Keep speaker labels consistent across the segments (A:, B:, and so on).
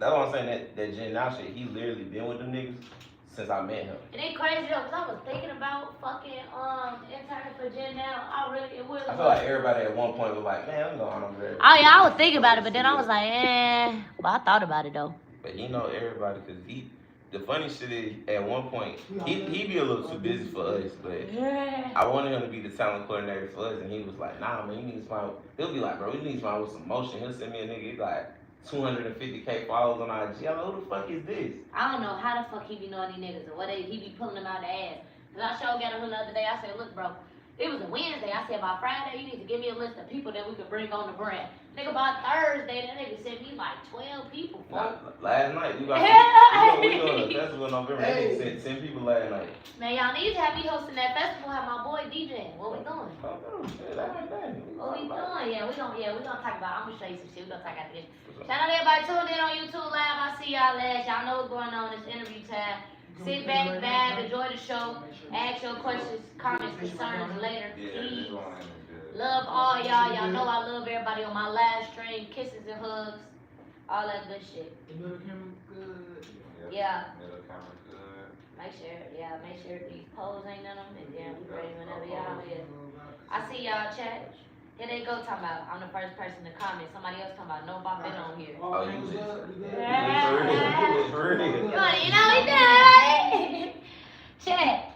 A: that's what I'm saying. That Jen now shit, he literally been with them niggas since I met him.
B: It ain't crazy though, cause I was thinking about fucking interning for Jen now.
A: I feel like everybody at one point was like, man, I'm going over there.
B: Oh yeah, I was thinking about it, but then I was like, but I thought about it though.
A: But he know everybody, cause the funny shit is, at one point, he be a little too busy for us, but I wanted him to be the talent coordinator for us, and he was like, nah, man, you need somebody. He'll be like, bro, you need somebody with some motion. He'll send me a nigga, he's like 250K followers on IG. I'm like, who the fuck is this?
B: I don't know how the fuck he be knowing these niggas, or what he be pulling them out the ass. Cause I showed got him the other day, I said, look, bro, it was a Wednesday. I said, by Friday, you need to give me a list of people that we could bring on the brand. Nigga, by Thursday, that nigga sent me like 12 people.
A: Last night, we doing a festival in November. That nigga sent 10 people last night.
B: Man, y'all need to have me hosting that festival. Have my boy DJing. What we doing? What we doing? Yeah, we gonna talk about. I'm gonna show you some shit. We gonna talk about this. Shout out to everybody tuned in on YouTube Live. I see y'all last. Y'all know what's going on. It's interview time. Sit back, vibe, enjoy the show. Ask your questions, comments, concerns later, please. Love all y'all. Y'all know I love everybody on my live stream. Kisses and hugs. All that good shit.
C: The middle camera good.
B: Yeah.
D: Middle camera good.
B: Make sure these poles ain't in them. And then we ready whenever y'all is. I see y'all chat. Here they go talking about, I'm the first person to comment. Somebody else talking about, no Bob been on here.
A: Oh, you was
B: for real. You know he done, right? Chat.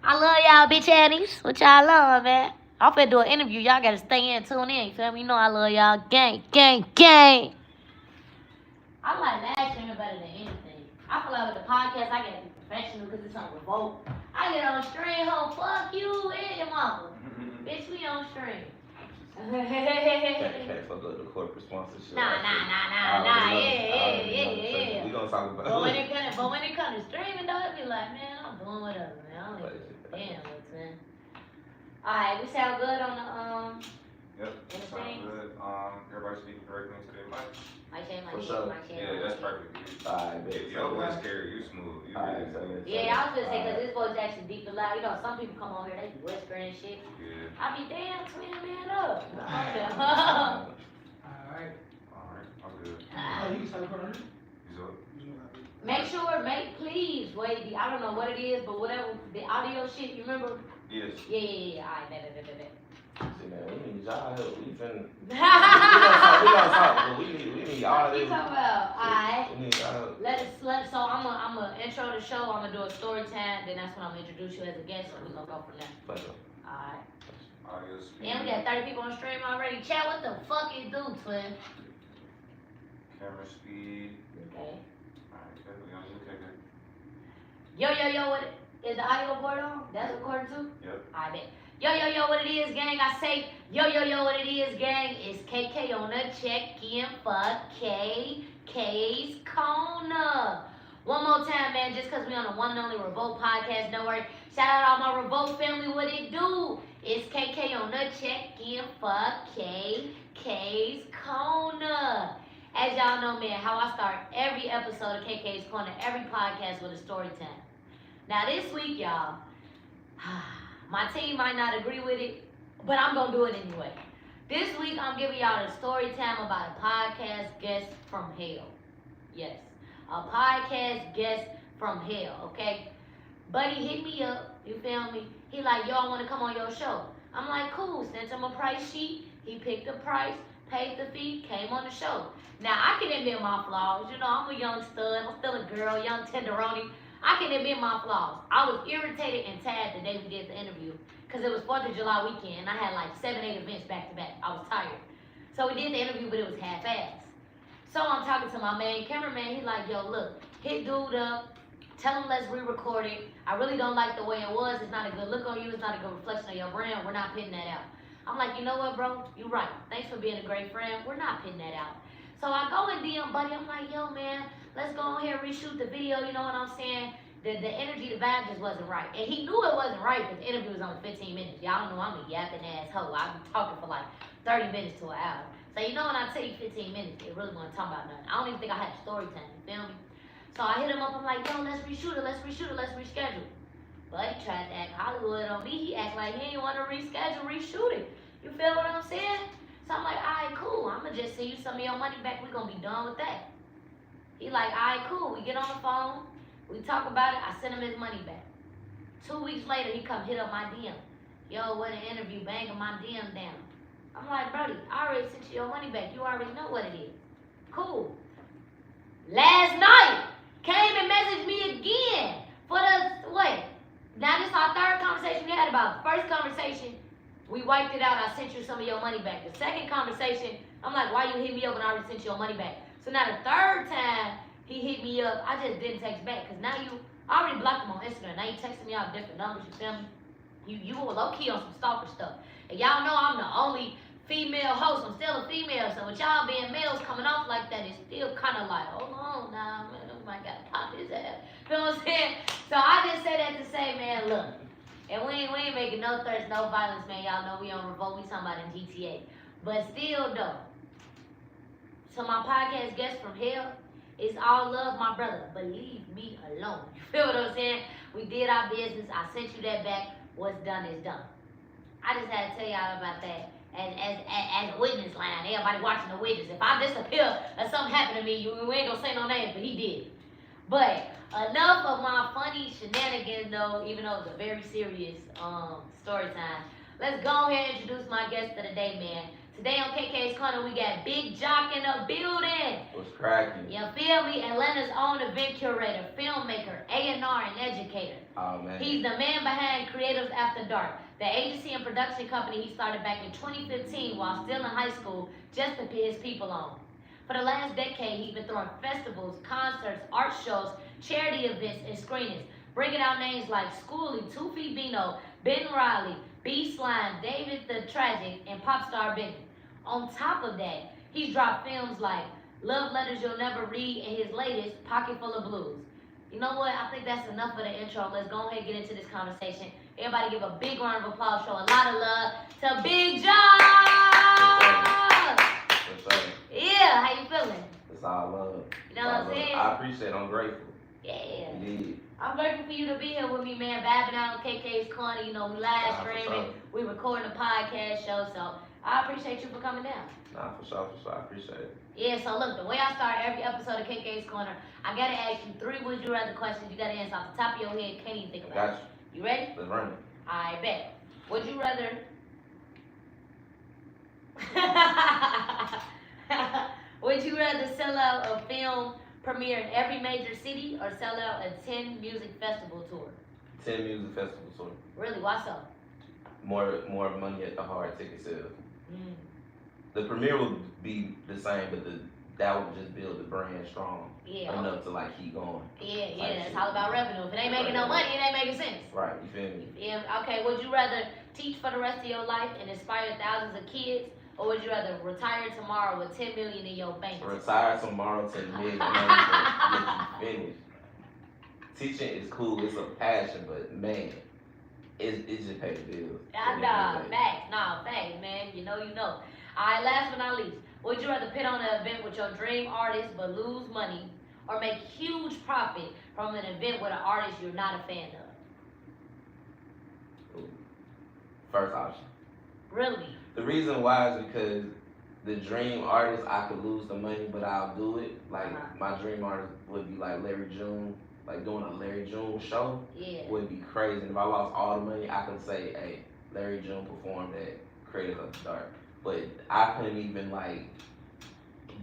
B: I love y'all bitch addies. What y'all love, man? I'm finna do an interview. Y'all gotta stay in, tune in. You feel me? You know I love y'all. Gang, gang, gang. I like live streaming better than anything. I feel like with the podcast, I gotta be professional because it's on Revolt. I get on stream, ho, fuck you and your mama. Bitch, we on stream.
A: Can't fuck up the corporate sponsorship.
B: Nah, yeah.
A: We gonna talk about
B: but when it comes to streaming, though, it be like, man, I'm doing whatever, man. I don't even, damn, what's in. Alright, we sound good on the,
D: Yep, sound good. Everybody speaking directly into their mic. Yeah, that's perfect.
A: Alright,
D: If your voice carry, you smooth. You really
B: yeah, I was gonna say, cause this voice actually deep and loud. You know, some people come on here, they be whispering and shit.
D: Yeah.
B: I be damn, twin man up.
C: Alright.
D: I'm good.
C: Oh, you can start recording.
D: You up?
B: Please, wait, I don't know what it is, but whatever, the audio shit, you remember?
D: Yes.
B: Yeah, alright, bet.
A: See, man, we need y'all help. We gonna talk, but we need all
B: What you
A: this.
B: talking about? Alright.
A: We need y'all help.
B: So I'm gonna intro the show, I'm gonna do a story time, then that's when I'm gonna introduce you as a guest, and we're gonna go from there.
A: Pleasure.
B: Alright.
D: Audio speed.
B: Damn, we got 30 people on stream already. Chat, what the fuck it do, twin?
D: Camera speed.
B: Okay.
D: Alright, good. We on you, okay, good.
B: Yo, what is the audio board on? That's recorded too?
D: Yep.
B: I bet. Yo, what it is, gang? I say, yo, what it is, gang? It's KK on the check-in for KK's Corner. One more time, man, just because we on the one and only Revolt Podcast Network. Shout out all my Revolt family, what it do? It's KK on the check-in for KK's Corner. As y'all know, man, how I start every episode of KK's Corner, every podcast with a story time. Now, this week, y'all, my team might not agree with it, but I'm going to do it anyway. This week, I'm giving y'all a story time about a podcast guest from hell. Yes, a podcast guest from hell, okay? Buddy hit me up, you feel me? He like, yo, I want to come on your show. I'm like, cool, sent him a price sheet. He picked the price, paid the fee, came on the show. Now, I can admit my flaws. You know, I'm a young stud. I'm still a girl, young tenderoni. I can admit my flaws. I was irritated and tired the day we did the interview because it was 4th of July weekend and I had like 7, 8 events back to back. I was tired. So we did the interview, but it was half-assed. So I'm talking to my main cameraman. He's like, yo, look, hit dude up. Tell him let's re-record it. I really don't like the way it was. It's not a good look on you. It's not a good reflection of your brand. We're not putting that out. I'm like, you know what, bro? You're right. Thanks for being a great friend. We're not putting that out. So I go and DM Buddy. I'm like, yo, man, let's go on here and reshoot the video. You know what I'm saying? The energy, the vibe just wasn't right. And he knew it wasn't right because the interview was only 15 minutes. Y'all know I'm a yapping ass hoe. I be talking for like 30 minutes to an hour. So you know when I tell you 15 minutes, it really wasn't talking about nothing. I don't even think I had story time, you feel me? So I hit him up, I'm like, yo, let's reshoot it, let's reschedule. But he tried to act Hollywood on me. He act like he didn't want to reschedule, reshoot it. You feel what I'm saying? So I'm like, all right, cool. I'm going to just send you some of your money back. We're going to be done with that. He like, alright, cool. We get on the phone, we talk about it. I send him his money back. 2 weeks later, he come hit up my DM. Yo, what an interview, banging my DM down. I'm like, Brody, I already sent you your money back. You already know what it is. Cool. Last night, came and messaged me again for the, what? Now this is our third conversation we had about. The first conversation, we wiped it out. I sent you some of your money back. The second conversation, I'm like, why you hit me up when I already sent you your money back? So now the third time he hit me up, I just didn't text back. Because now I already blocked him on Instagram. Now you texting me out different numbers, you feel me? You were low-key on some stalker stuff. And y'all know I'm the only female host. I'm still a female. So with y'all being males coming off like that, it's still kind of like, hold on now, man. I might gotta pop his ass. You know what I'm saying? So I just say that to say, man, look. And we ain't making no threats, no violence, man. Y'all know we on Revolt. We talking about in GTA. But still, though. So my podcast guest from hell, it's all love, my brother. But leave me alone. You feel what I'm saying? We did our business. I sent you that back. What's done is done. I just had to tell y'all about that as a witness line. Everybody watching the witness. If I disappear or something happened to me, you ain't gonna say no names, but he did. But enough of my funny shenanigans, though, even though it's a very serious story time. Let's go ahead and introduce my guest of the day, man. Today on KK's Corner, we got Big Jock in the building.
A: What's cracking?
B: You feel me? Atlanta's own event curator, filmmaker, A&R, and educator.
A: Oh, man.
B: He's the man behind Creatives After Dark, the agency and production company he started back in 2015 while still in high school just to put his people on. For the last decade, he's been throwing festivals, concerts, art shows, charity events, and screenings, bringing out names like Schoolie, 2 Feet Bino, Ben Riley, B Slime, David the Tragic, and Popstar Bennett. On top of that, he's dropped films like Love Letters You'll Never Read and his latest, Pocket Full of Blues. You know what? I think that's enough for the intro. Let's go ahead and get into this conversation. Everybody give a big round of applause, show a lot of love to Big Jock! Yeah, how you feeling?
A: It's all love.
B: You know what I'm saying?
A: I appreciate it. I'm grateful.
B: Yeah.
A: Indeed.
B: I'm grateful for you to be here with me, man. Vibing out on KK's Corner. You know, we live streaming. We recording a podcast show, so I appreciate you for coming down.
A: Nah, for sure. I appreciate it.
B: Yeah, so look, the way I start every episode of KK's Corner, I gotta ask you 3 would you rather questions. You gotta answer off the top of your head. Can't even think about it.
A: Got
B: You ready?
A: you. Let's run it.
B: I bet. Would you rather... Would you rather sell out a film premiere in every major city or sell out a 10 music festival tour?
A: 10 music festival tour.
B: Really? Why so?
A: More money at the hard ticket sales. The premiere would be the same, but that would just build the brand strong enough to like keep going.
B: Yeah, it's all about revenue. If it ain't making no money, it ain't making sense.
A: Right, you feel me?
B: Yeah. Okay, would you rather teach for the rest of your life and inspire thousands of kids, or would you rather retire tomorrow with 10 million in your bank?
A: Retire tomorrow, 10 million, get you finished. Teaching is cool, it's a passion, but man, it just pays the bills.
B: Facts, man. You know. Alright, last but not least, would you rather pit on an event with your dream artist but lose money, or make huge profit from an event with an artist you're not a fan of?
A: First option.
B: Really?
A: The reason why is because the dream artist, I could lose the money, but I'll do it. Like, my dream artist would be like Larry June. Like, doing a Larry June show would be crazy. And if I lost all the money, I could say, hey, Larry June performed at Creative After Dark. But I couldn't even, like,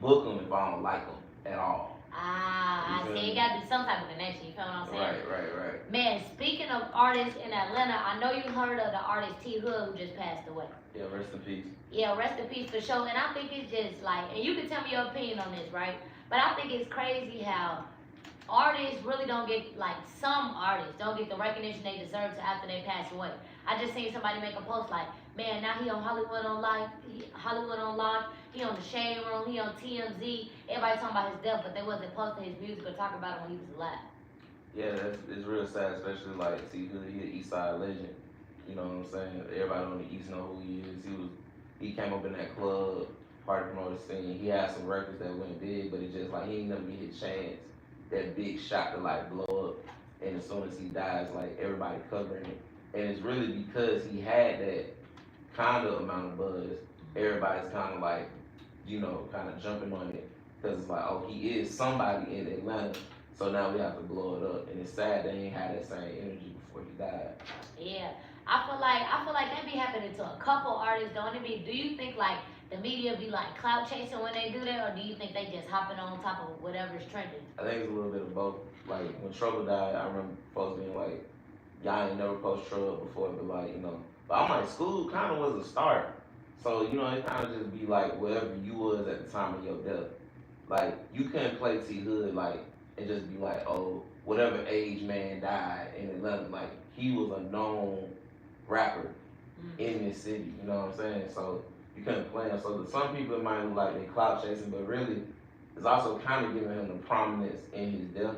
A: book them if I don't like them at all.
B: I see. It got to be some type of connection. You feel what I'm saying?
A: Right.
B: Man, speaking of artists in Atlanta, I know you heard of the artist T Hood who just passed away.
A: Yeah, rest in peace.
B: Yeah, rest in peace for sure. And I think it's just like, and you can tell me your opinion on this, right? But I think it's crazy how artists really don't get, like, some artists don't get the recognition they deserve to after they pass away. I just seen somebody make a post like, man, now he on Hollywood on Live, he on the Shade Room, he on TMZ. Everybody talking about his death, but they wasn't posting his music or talking about it when he was alive.
A: Yeah, it's real sad, especially like, see, he an East Side legend. You know what I'm saying? Everybody on the East know who he is. He came up in that club, party promoter scene. He had some records that went big, but it's just like he ain't never get his chance. That big shot to like blow up, and as soon as he dies, like everybody covering it. And it's really because he had that kind of amount of buzz. Everybody's kind of like, kind of jumping on it. because it's like, oh, he is somebody in Atlanta, so now we have to blow it up, and it's sad they ain't had that same energy before he died.
B: Yeah, I feel like that be happening to a couple artists, don't it be? Do you think like the media be like clout chasing when they do that, or do you think they just hopping on top of whatever's trending?
A: I think it's a little bit of both. Like when Trouble died, I remember folks being like, y'all ain't never post Trouble before, but like, you know, but I'm like, school kind of was a start. So, you know, it kind of just be like whatever you was at the time of your death. Like, you couldn't play T Hood, like, and just be like, oh, whatever age man died in Atlanta. Like, he was a known rapper in this city, you know what I'm saying? So, you couldn't play him. So, some people might look like they clout chasing, but really, it's also kind of giving him the prominence in his death.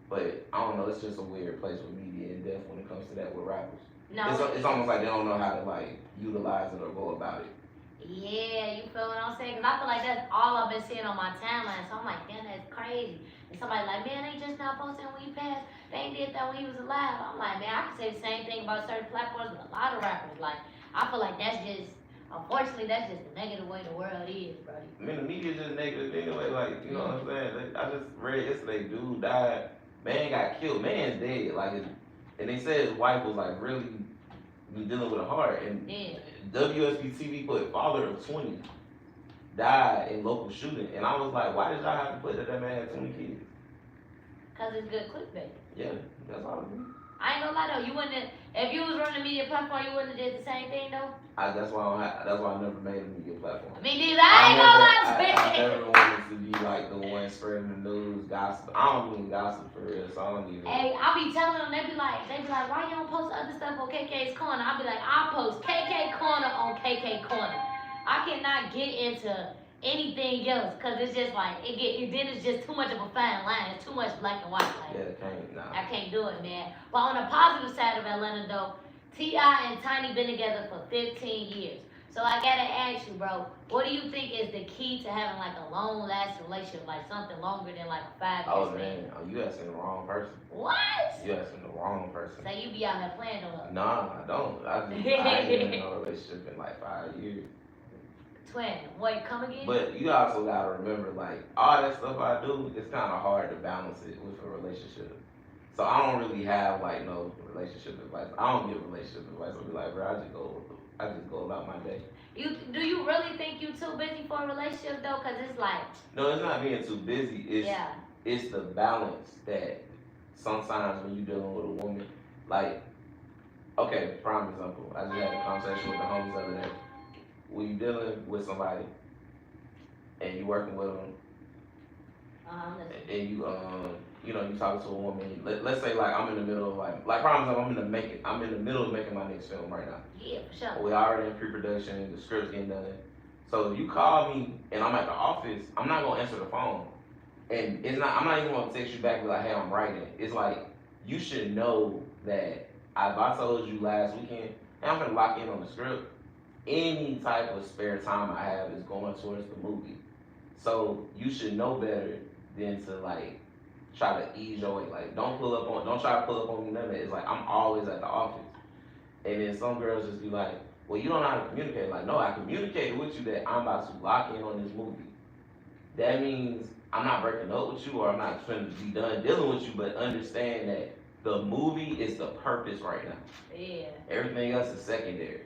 A: But, I don't know, it's just a weird place with media and death when it comes to that with rappers.
B: No,
A: it's almost like they don't know how to, like, utilize it or go about it.
B: Yeah, you feel what I'm saying? Because I feel like that's all I've been seeing on my timeline. So I'm like, damn, that's crazy. And somebody like, man, they just not posting when he passed. They ain't did that when he was alive. I'm like, man, I can say the same thing about certain platforms with a lot of rappers. Like, I feel like that's just, unfortunately, that's just the negative way the world is, bro.
A: I mean, the media's just negative anyway. Like, you know what I'm saying? I just read yesterday, dude died. Man got killed. Man's dead. Like, and they said his wife was like really dealing with a heart. And
B: yeah.
A: WSB TV put father of 20 died in local shooting. And I was like, why did y'all have to put that man had 20 kids?
B: Because it's good clickbait.
A: Yeah, that's all it is.
B: I ain't gonna lie though, you wouldn't have, if you was running a media platform, you wouldn't have did the same thing though?
A: That's why I never made a media platform.
B: Me neither, I ain't gonna lie to you.
A: I never wanted to be like the one spreading the news, gossip. I don't even gossip for real, so I don't even.
B: Hey, I be telling them, they be like, why you don't post other stuff on KK's Corner? I be like, I post KK Corner on KK Corner. I cannot get into anything else, cause it's just like, then it's just too much of a fine line. It's too much black and white. Like,
A: yeah,
B: I can't do it, man. But on the positive side of Atlanta though, T.I. and Tiny been together for 15 years. So I gotta ask you, bro, what do you think is the key to having like a long lasting relationship, like something longer than like 5 years?
A: Oh man, you asking the wrong person.
B: What?
A: You asking the wrong person.
B: So you be out here playing though?
A: Nah, I don't. I ain't been in a relationship in like 5 years.
B: Twin, wait, come again?
A: But you also gotta remember, like, all that stuff I do, it's kind of hard to balance it with a relationship. So I don't really have like no relationship advice. I don't give relationship advice. I'll be like, bro, I just go about my day.
B: Do you really think you too busy for a relationship though? Cause it's like.
A: No, it's not being too busy. It's the balance that sometimes when you're dealing with a woman, like, okay, prime example. I just had a conversation with the homies the other day. When you're dealing with somebody and you're working with them, and you talk to a woman. Let's say like I'm in the middle of like prime example, I'm in the middle of making my next film right now.
B: Yeah, for sure.
A: We already in pre-production, the script's getting done. So if you call me and I'm at the office, I'm not gonna answer the phone, and I'm not even gonna text you back and be like, hey, I'm writing. It's like you should know that if I told you last weekend, hey, I'm gonna lock in on the script. Any type of spare time I have is going towards the movie. So you should know better than to like try to ease your way. Like don't try to pull up on me none of that. It's like I'm always at the office. And then some girls just be like, well, you don't know how to communicate. Like, no, I communicated with you that I'm about to lock in on this movie. That means I'm not breaking up with you or I'm not trying to be done dealing with you, but understand that the movie is the purpose right now.
B: Yeah.
A: Everything else is secondary.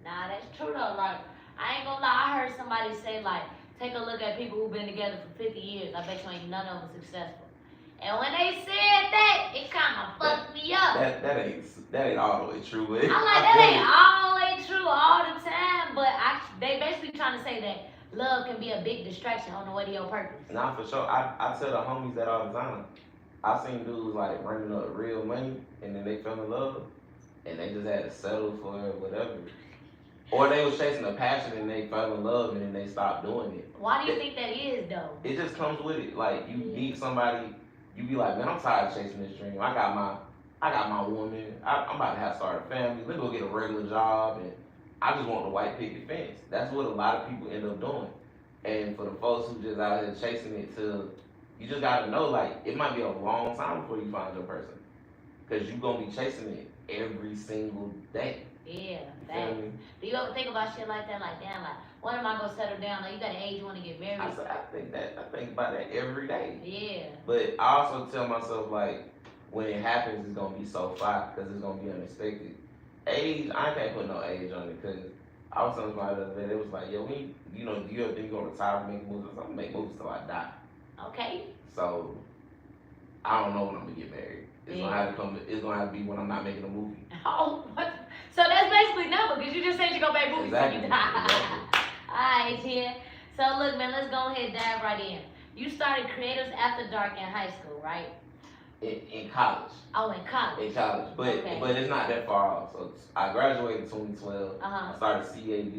B: Nah, that's true though. Like, I ain't gonna lie, I heard somebody say like, take a look at people who've been together for 50 years. I bet you ain't none of them successful. And when they said that, it kind of fucked me up.
A: That ain't all the way true.
B: I'm like, that ain't all the way true all the time. But they basically trying to say that love can be a big distraction on the way to your purpose.
A: Nah, for sure. I tell the homies that all the time. I seen dudes like bringing up real money and then they fell in love and they just had to settle for whatever. Or they was chasing a passion and they fell in love and then they stopped doing it.
B: Why do you think that is though?
A: It just comes with it. Like you meet somebody, you be like, man, I'm tired of chasing this dream. I got my woman. I'm about to have to start a family. Let me go get a regular job and I just want the white picket fence. That's what a lot of people end up doing. And for the folks who just out here chasing it you just gotta know, like, it might be a long time before you find your person. Cause you're gonna be chasing it every single day.
B: Yeah,
A: You feel me?
B: do you ever think about shit like that? Like, damn, like, when am I gonna settle down? Like, you got an age you wanna get married?
A: I think about that every day.
B: Yeah.
A: But I also tell myself, like, when it happens, it's gonna be so fire because it's gonna be unexpected. Age, I can't put no age on it because I was telling somebody the other day, it was like, yo, do you ever think you're gonna retire and make movies? I'm gonna make movies till I die.
B: Okay.
A: So, I don't know when I'm gonna get married. It's gonna have to come. It's gonna have to be when I'm not making a movie.
B: Oh, what? So that's basically never, because you just said you're gonna make movies till you die.
A: Exactly.
B: Alright, yeah. So look, man, let's go ahead and dive right in. You started Creatives After Dark in high school, right?
A: In college.
B: Oh, in college.
A: In college, but it's not that far off. So I graduated in 2012.
B: Uh-huh.
A: I started CAD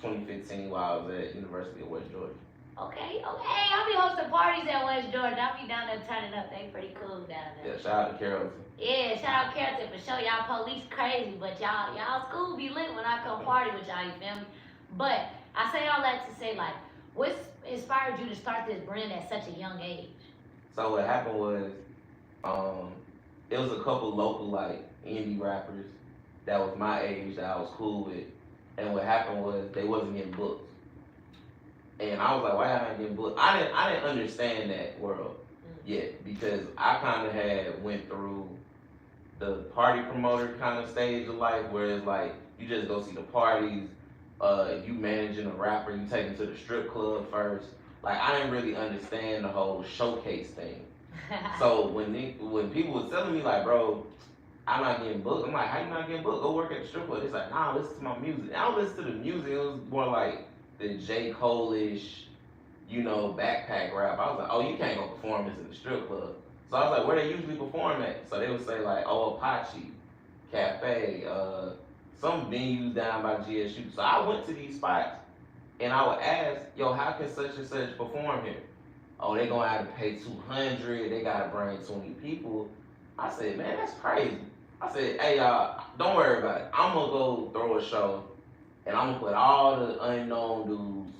A: 2015 while I was at University of West Georgia.
B: Okay. I'll be hosting parties at West Georgia. I'll be down there turning up. They pretty cool down there.
A: Yeah, shout out to Carrollton.
B: Yeah, shout out Carrollton for sure. Y'all police crazy, but y'all school be lit when I come party with y'all, you feel me? But I say all that to say, like, what inspired you to start this brand at such a young age?
A: So what happened was, it was a couple local like indie rappers that was my age that I was cool with, and what happened was they wasn't getting booked, and I was like, why y'all not getting booked? I didn't understand that world yet because I kind of had went through the party promoter kind of stage of life where it's like you just go see the parties, you managing a rapper, you take him to the strip club first. Like I didn't really understand the whole showcase thing. So when people was telling me like, bro, I'm not getting booked, I'm like, how you not getting booked? Go work at the strip club. It's like, nah, listen to my music. I don't listen to the music. It was more like the J. Cole-ish, backpack rap. I was like, oh, you can't go perform this in the strip club. So I was like, where they usually perform at? So they would say like, oh, Apache, Cafe, some venues down by GSU. So I went to these spots and I would ask, yo, how can such and such perform here? Oh, they gonna have to pay $200. They gotta bring 20 people. I said, man, that's crazy. I said, hey y'all, don't worry about it. I'm gonna go throw a show, and I'm gonna put all the unknown dudes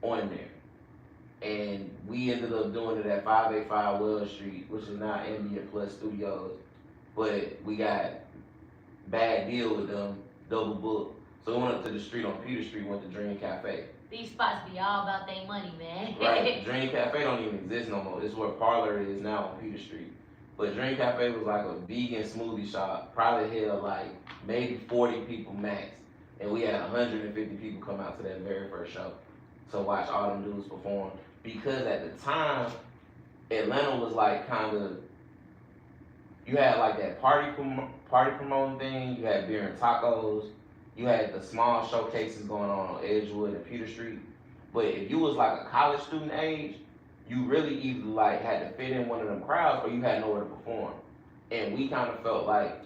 A: on there. And we ended up doing it at 585 Wells Street, which is now Ambient Plus Studios. But we got bad deal with them, double book. So we went up to the street on Peter Street, went to Dream Cafe.
B: These spots be all about their money, man.
A: Right, Dream Cafe don't even exist no more. It's where Parlor is now on Peter Street. But Dream Cafe was like a vegan smoothie shop. Probably held like maybe 40 people max. And we had 150 people come out to that very first show to watch all them dudes perform. Because at the time, Atlanta was like kind of, you had like that party promoting thing, you had beer and tacos, you had the small showcases going on Edgewood and Peter Street. But if you was like a college student age, you really either like had to fit in one of them crowds or you had nowhere to perform. And we kind of felt like,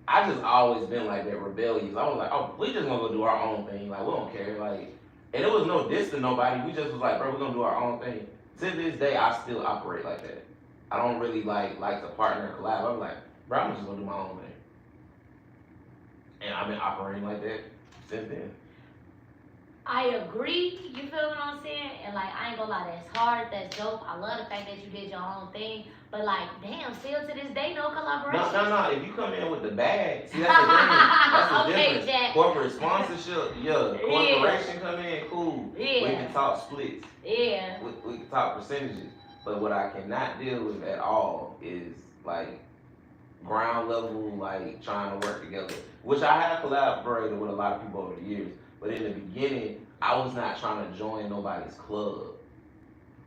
A: I just always been like that rebellious. I was like, oh, we just gonna go do our own thing. Like, we don't care. Like, and it was no diss to nobody. We just was like, bro, we're gonna do our own thing. To this day, I still operate like that. I don't really like to partner or collab. I'm like, bro, I'm just gonna do my own thing. And I've been operating like that since then.
B: I agree, you feel what I'm saying? And like, I ain't gonna lie, that's hard, that's dope. I love the fact that you did your own thing. But like, damn, still to this day, no collaboration.
A: No. If you come in with the bag, see, that's the difference. That's the
B: Okay,
A: difference.
B: Jack.
A: Corporate sponsorship, yeah. Corporation come in, cool.
B: Yeah.
A: We can talk splits.
B: Yeah.
A: We can talk percentages. But what I cannot deal with at all is like ground level, like trying to work together. Which I have collaborated with a lot of people over the years. But in the beginning, I was not trying to join nobody's club.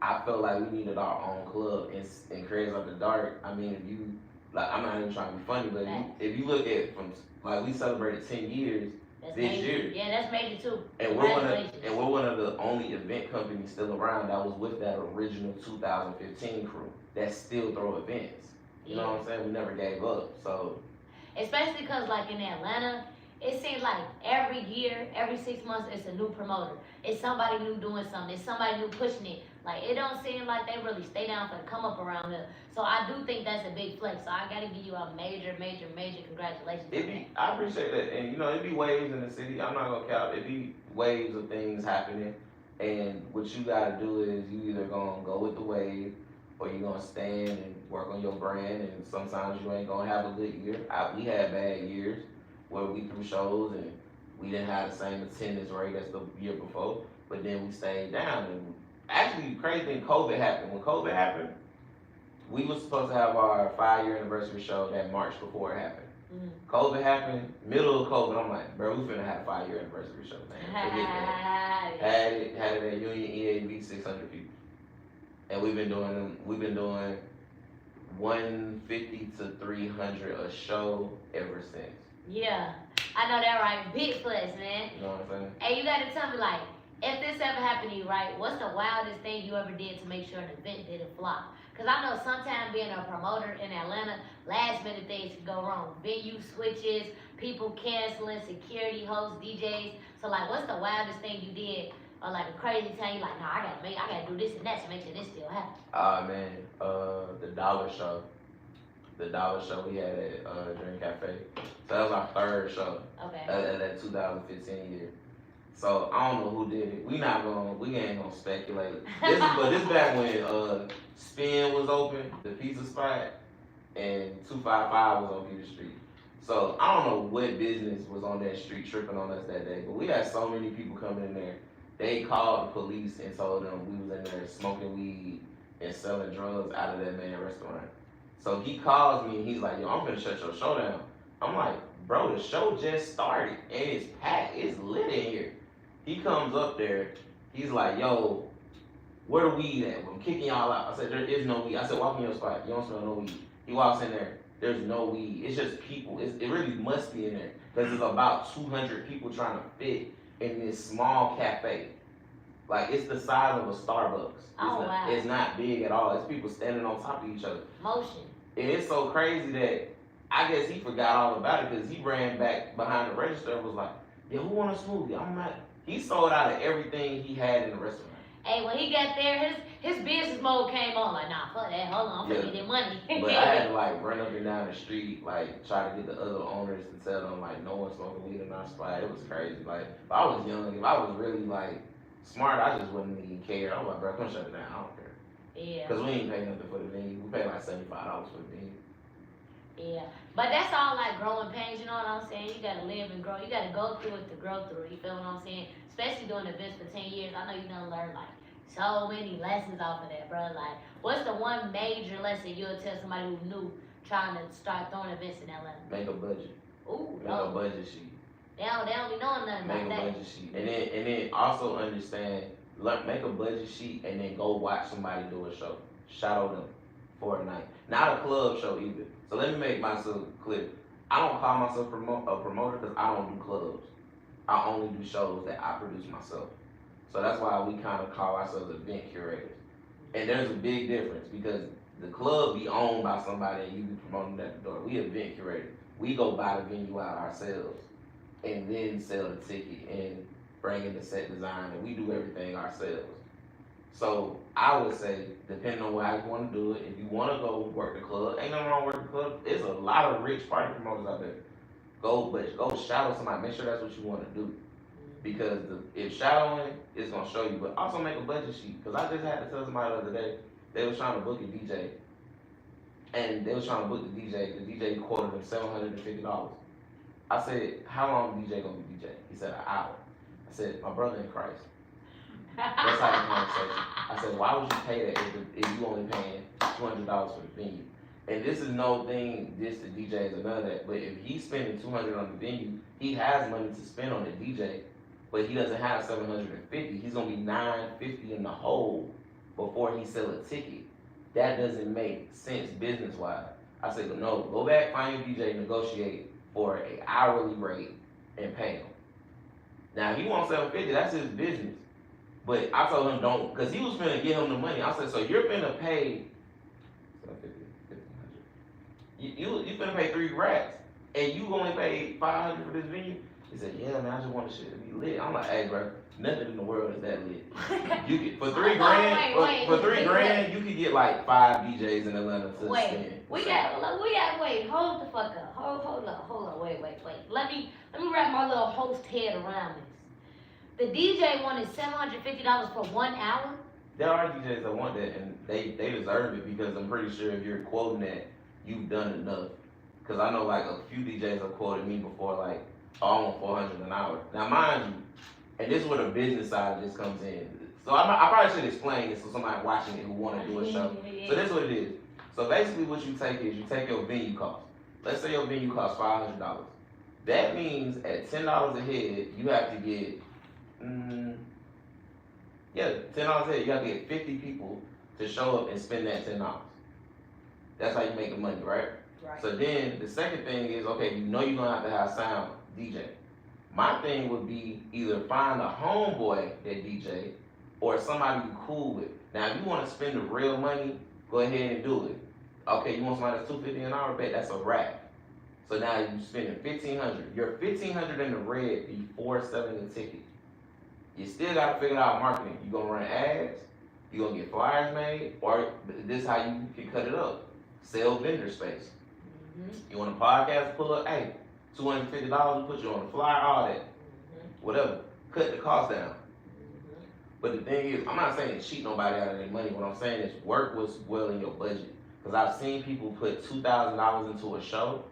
A: I felt like we needed our own club. And Creators After Dark, I mean, if you, like, I'm not even trying to be funny, but if you look at from, like, we celebrated 10 years this year.
B: Yeah, that's major too.
A: And we're one of the only event companies still around that was with that original 2015 crew that still throw events. You know what I'm saying? We never gave up, so.
B: Especially because, like, in Atlanta, it seems like every year, every 6 months, it's a new promoter. It's somebody new doing something. It's somebody new pushing it. Like, it don't seem like they really stay down for the come up around here. So I do think that's a big flex. So I gotta give you a major congratulations.
A: I appreciate that. And it be waves in the city. I'm not gonna count. It be waves of things happening. And what you gotta do is you either gonna go with the wave or you're gonna stand and work on your brand. And sometimes you ain't gonna have a good year. We had bad years. where we threw shows and we didn't have the same attendance rate as the year before, but then we stayed down. And actually, crazy thing, COVID happened. When COVID happened, we was supposed to have our 5-year anniversary show that March before it happened. COVID happened, middle of COVID. I'm like, bro, we finna have a 5-year anniversary show, man. Forget that. Had it at Union EAB, 600 people, and we've been doing 150 to 300 a show ever since.
B: Yeah, I know that right. Big flex, man.
A: You know what I'm saying?
B: Hey, you gotta tell me, like, if this ever happened to you, right? What's the wildest thing you ever did to make sure an event didn't flop? Cause I know sometimes being a promoter in Atlanta, last minute things can go wrong. Venue switches, people canceling, security, hosts, DJs. So like, what's the wildest thing you did, or like a crazy time you like, nah, I gotta do this and that to make sure this still happens?
A: Man, the Dollar Show. The Dollar Show we had at Dream Cafe. So that was our 3rd show.
B: Okay.
A: That 2015 year. So I don't know who did it. We ain't gonna speculate. This back when Spin was open, the pizza spot, and 255 was on Peter Street. So I don't know what business was on that street tripping on us that day, but we had so many people coming in there. They called the police and told them we was in there smoking weed and selling drugs out of that man's restaurant. So he calls me and he's like, yo, I'm gonna shut your show down. I'm like, bro, the show just started and it's packed, it's lit in here. He comes up there, he's like, yo, where the weed at? I'm kicking y'all out. I said, there is no weed. I said, walk in your spot, you don't smell no weed. He walks in there, there's no weed. It's just people, it really must be in there. Because there's about 200 people trying to fit in this small cafe. Like, it's the size of a Starbucks. It's not big at all. It's people standing on top of each other.
B: Motion.
A: And it's so crazy that I guess he forgot all about it because he ran back behind the register and was like, yo, who want a smoothie? I'm like, he sold out of everything he had in the restaurant.
B: Hey, when he got there, his business mode came on. Like, nah, fuck that. Hold on, I'm gonna get that money.
A: But I had to like run up and down the street, like try to get the other owners to tell them like no one's smoking weed in our spot. It was crazy. Like, if I was young, if I was really like smart, I just wouldn't even care. I was like, bro, come shut it down. I don't care.
B: Yeah.
A: Cause we ain't pay nothing for the venue. We paid like $75 for the venue.
B: Yeah, but that's all like growing pains, you know what I'm saying? You gotta live and grow. You gotta go through it to grow through it, you feel what I'm saying? Especially doing events for 10 years. I know you done learned like so many lessons off of that, bro. Like, what's the one major lesson you'll tell somebody who's new trying to start throwing events in Atlanta?
A: Make a budget.
B: Ooh,
A: Make a budget sheet.
B: They don't be knowing nothing
A: Make
B: about that.
A: Make a budget sheet. And then also understand, make a budget sheet and then go watch somebody do a show. Shadow them for a night. Not a club show either. So let me make myself clear. I don't call myself a promoter because I don't do clubs. I only do shows that I produce myself. So that's why we kind of call ourselves event curators. And there's a big difference because the club be owned by somebody and you be promoting at the door. We event curators. We go buy the venue out ourselves and then sell the ticket and bring in the set design and we do everything ourselves. So I would say, depending on how you want to do it, if you want to go work the club, ain't nothing wrong with working the club. There's a lot of rich party promoters out there. Go shadow somebody. Make sure that's what you want to do. Because if shadowing, it's going to show you. But also make a budget sheet. Because I just had to tell somebody the other day, they was trying to book a DJ. And they was trying to book the DJ. The DJ quoted them $750. I said, how long the DJ going to be DJ? He said, an hour. I said, my brother in Christ. Let's have a conversation. I said, why would you pay that if you only paying $200 for the venue? And this is no thing, this the DJs or none of that. But if he's spending $200 on the venue, he has money to spend on the DJ, but he doesn't have $750. He's gonna be $950 in the hole before he sell a ticket. That doesn't make sense business wise. I said, no, go back, find your DJ, negotiate for an hourly rate and pay him. Now he wants $750, that's his business. But I told him don't, because he was finna give him the money. I said, so you're finna pay $1,500. You finna pay $3,000 and you only paid $500 for this venue? He said, yeah, man, I just want the shit to be lit. I'm like, hey, bro, nothing in the world is that lit. You can, for $3,000, for $3,000, you could get like 5 DJs in Atlanta to spend.
B: Hold the fuck up. Hold up, wait. Let me wrap my little host head around this. The DJ wanted $750 for 1 hour?
A: There are DJs that want that, and they deserve it because I'm pretty sure if you're quoting that, you've done enough. Because I know like a few DJs have quoted me before, like, oh, I want 400 an hour. Now, mind you, and this is where the business side of this comes in. So I probably should explain this to somebody watching it who want to do a show. So this is what it is. So basically what you take is you take your venue cost. Let's say your venue costs $500. That means at $10 a head, you have to get, $10 a head, you have to get 50 people to show up and spend that $10. That's how you make the money, right?
B: Right.
A: So then the second thing is, okay, you know you're gonna have sound DJ. My thing would be either find a homeboy that DJ or somebody you cool with. Now, if you want to spend the real money, go ahead and do it. Okay, you want somebody that's $250 an hour, bet that's a wrap. So now you're spending $1,500. You're $1,500 in the red before selling the ticket. You still got to figure out marketing. You gonna run ads, you gonna get flyers made, or this is how you can cut it up. Sell vendor space. You want a podcast pull up? Hey, $250, we put you on the flyer, all that. Whatever. Cut the cost down. But the thing is, I'm not saying cheat nobody out of their money. What I'm saying is work was well in your budget. Because I've seen people put $2,000 into a show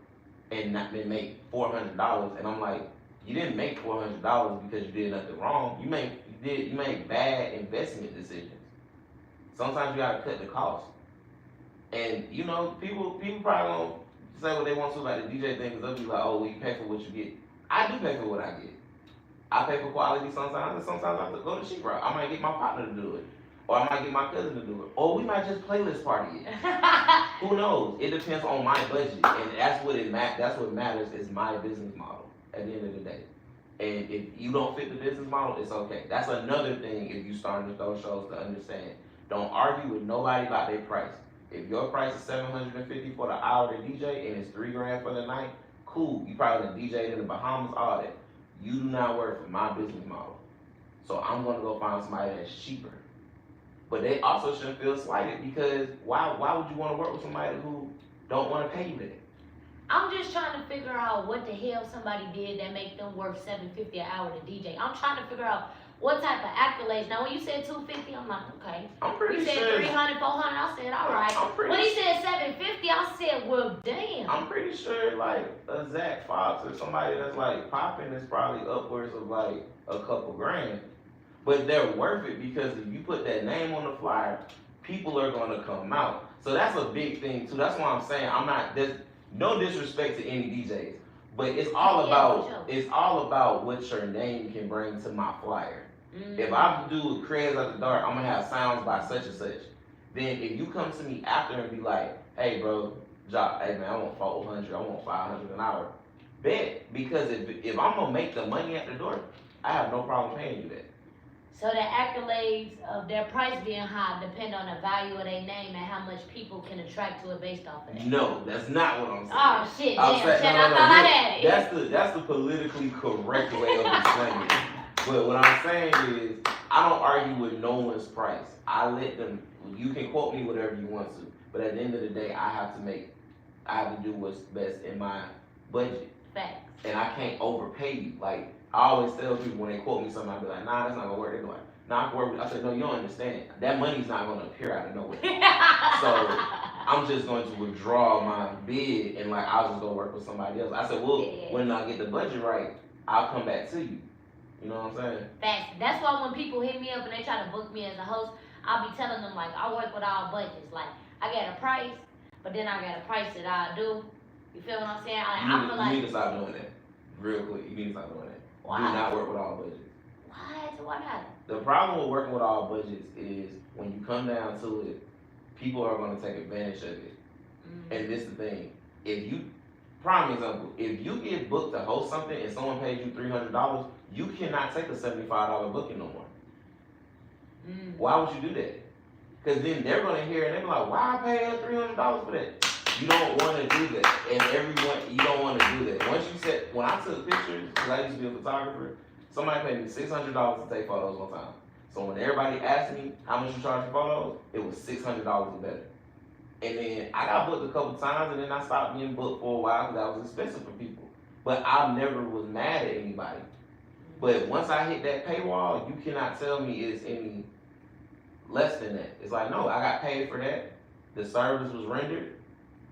A: and not then make $400. And I'm like, you didn't make $400 because you did nothing wrong. You made bad investment decisions. Sometimes you gotta cut the cost. And you know, people probably won't say what they want to about the DJ thing, because they'll be like, oh, well, you pay for what you get. I do pay for what I get. I pay for quality sometimes, and sometimes I have to go the cheap route. I might get my partner to do it, or I might get my cousin to do it, or we might just playlist party it. Who knows? It depends on my budget, and that's what matters is my business model at the end of the day. And if you don't fit the business model, it's okay. That's another thing if you starting to throw shows to understand. Don't argue with nobody about their price. If your price is $750 for the hour to DJ and it's $3,000 for the night, cool. You probably done DJ'd in the Bahamas, all that. You do not work for my business model. So I'm gonna go find somebody that's cheaper. But they also shouldn't feel slighted, because why would you want to work with somebody who don't want to pay you that?
B: I'm just trying to figure out what the hell somebody did that make them worth $750 an hour to DJ. I'm trying to figure out what type of accolades. Now, when you said $250, I'm like, okay.
A: I'm pretty
B: You said
A: sure.
B: $300, $400, I said, all right. When he said $750, I said, well, damn.
A: I'm pretty sure like a Zach Fox or somebody that's like popping is probably upwards of like a couple grand. But they're worth it, because if you put that name on the flyer, people are gonna come out. So that's a big thing too. That's why I'm saying there's no disrespect to any DJs, but it's all about what your name can bring to my flyer. If I do Crazy After Dark, I'm gonna have sounds by such and such. Then if you come to me after and be like, hey bro, Jock, hey man, I want 400, I want 500 an hour. Bet, because if I'm gonna make the money at the door, I have no problem paying you that.
B: So the accolades of their price being high depend on the value of their name and how much people can attract to it based off of that.
A: No, that's not what I'm saying.
B: Oh shit,
A: I
B: thought I had it.
A: That's the politically correct way of explaining it. But what I'm saying is, I don't argue with no one's price. I let them, you can quote me whatever you want to, but at the end of the day, I have to do what's best in my budget.
B: Facts.
A: And I can't overpay you. Like, I always tell people when they quote me something, I be like, nah, that's not gonna work. They're like, nah, I can work with. I said, no, you don't understand. That money's not gonna appear out of nowhere. So I'm just going to withdraw my bid and like I'll just go work with somebody else. I said, well, when I get the budget right, I'll come back to you. You know what I'm saying?
B: Facts. That's why when people hit me up and they try to book me as a host, I'll be telling them like I work with all budgets. Like I got a price, but then I got a price that I do. You feel what I'm saying?
A: You need to stop doing that. Real quick. You need to stop doing that.
B: Why?
A: Do not work with all budgets.
B: What? Why not?
A: The problem with working with all budgets is when you come down to it, people are going to take advantage of it. And this is the thing. Prime example, if you get booked to host something and someone pays you $300, you cannot take a $75 booking no more. Why would you do that? Because then they're going to hear it and they're like, why I pay $300 for that? You don't want to do that. And you don't want to do that. When I took pictures, because I used to be a photographer, somebody paid me $600 to take photos one time. So when everybody asked me how much you charge for photos, it was $600 or better. And then I got booked a couple times, and then I stopped getting booked for a while because that was expensive for people. But I never was mad at anybody. But once I hit that paywall, you cannot tell me it's any less than that. It's like, no, I got paid for that. The service was rendered.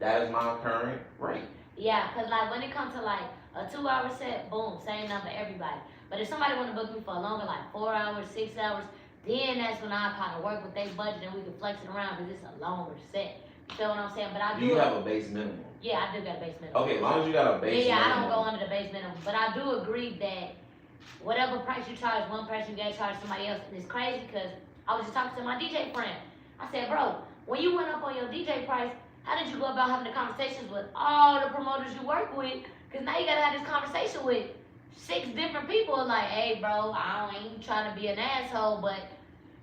A: That is my current rate.
B: Yeah, cause like when it comes to like a 2-hour set, boom, same number everybody. But if somebody want to book me for a longer, like 4 hours, 6 hours, then that's when I kind of work with their budget and we can flex it around because it's a longer set. You feel what I'm saying? But I
A: do you have a base minimum?
B: Yeah, I do got a base minimum.
A: Okay, as long as you got a base minimum.
B: Yeah, I don't go under the base minimum. But I do agree that whatever price you charge one person, you gotta charge somebody else. And it's crazy because I was just talking to my DJ friend. I said, bro, when you went up on your DJ price, how did you go about having the conversations with all the promoters you work with? Because now you gotta have this conversation with 6 different people. Like, hey, bro, I ain't trying to be an asshole, but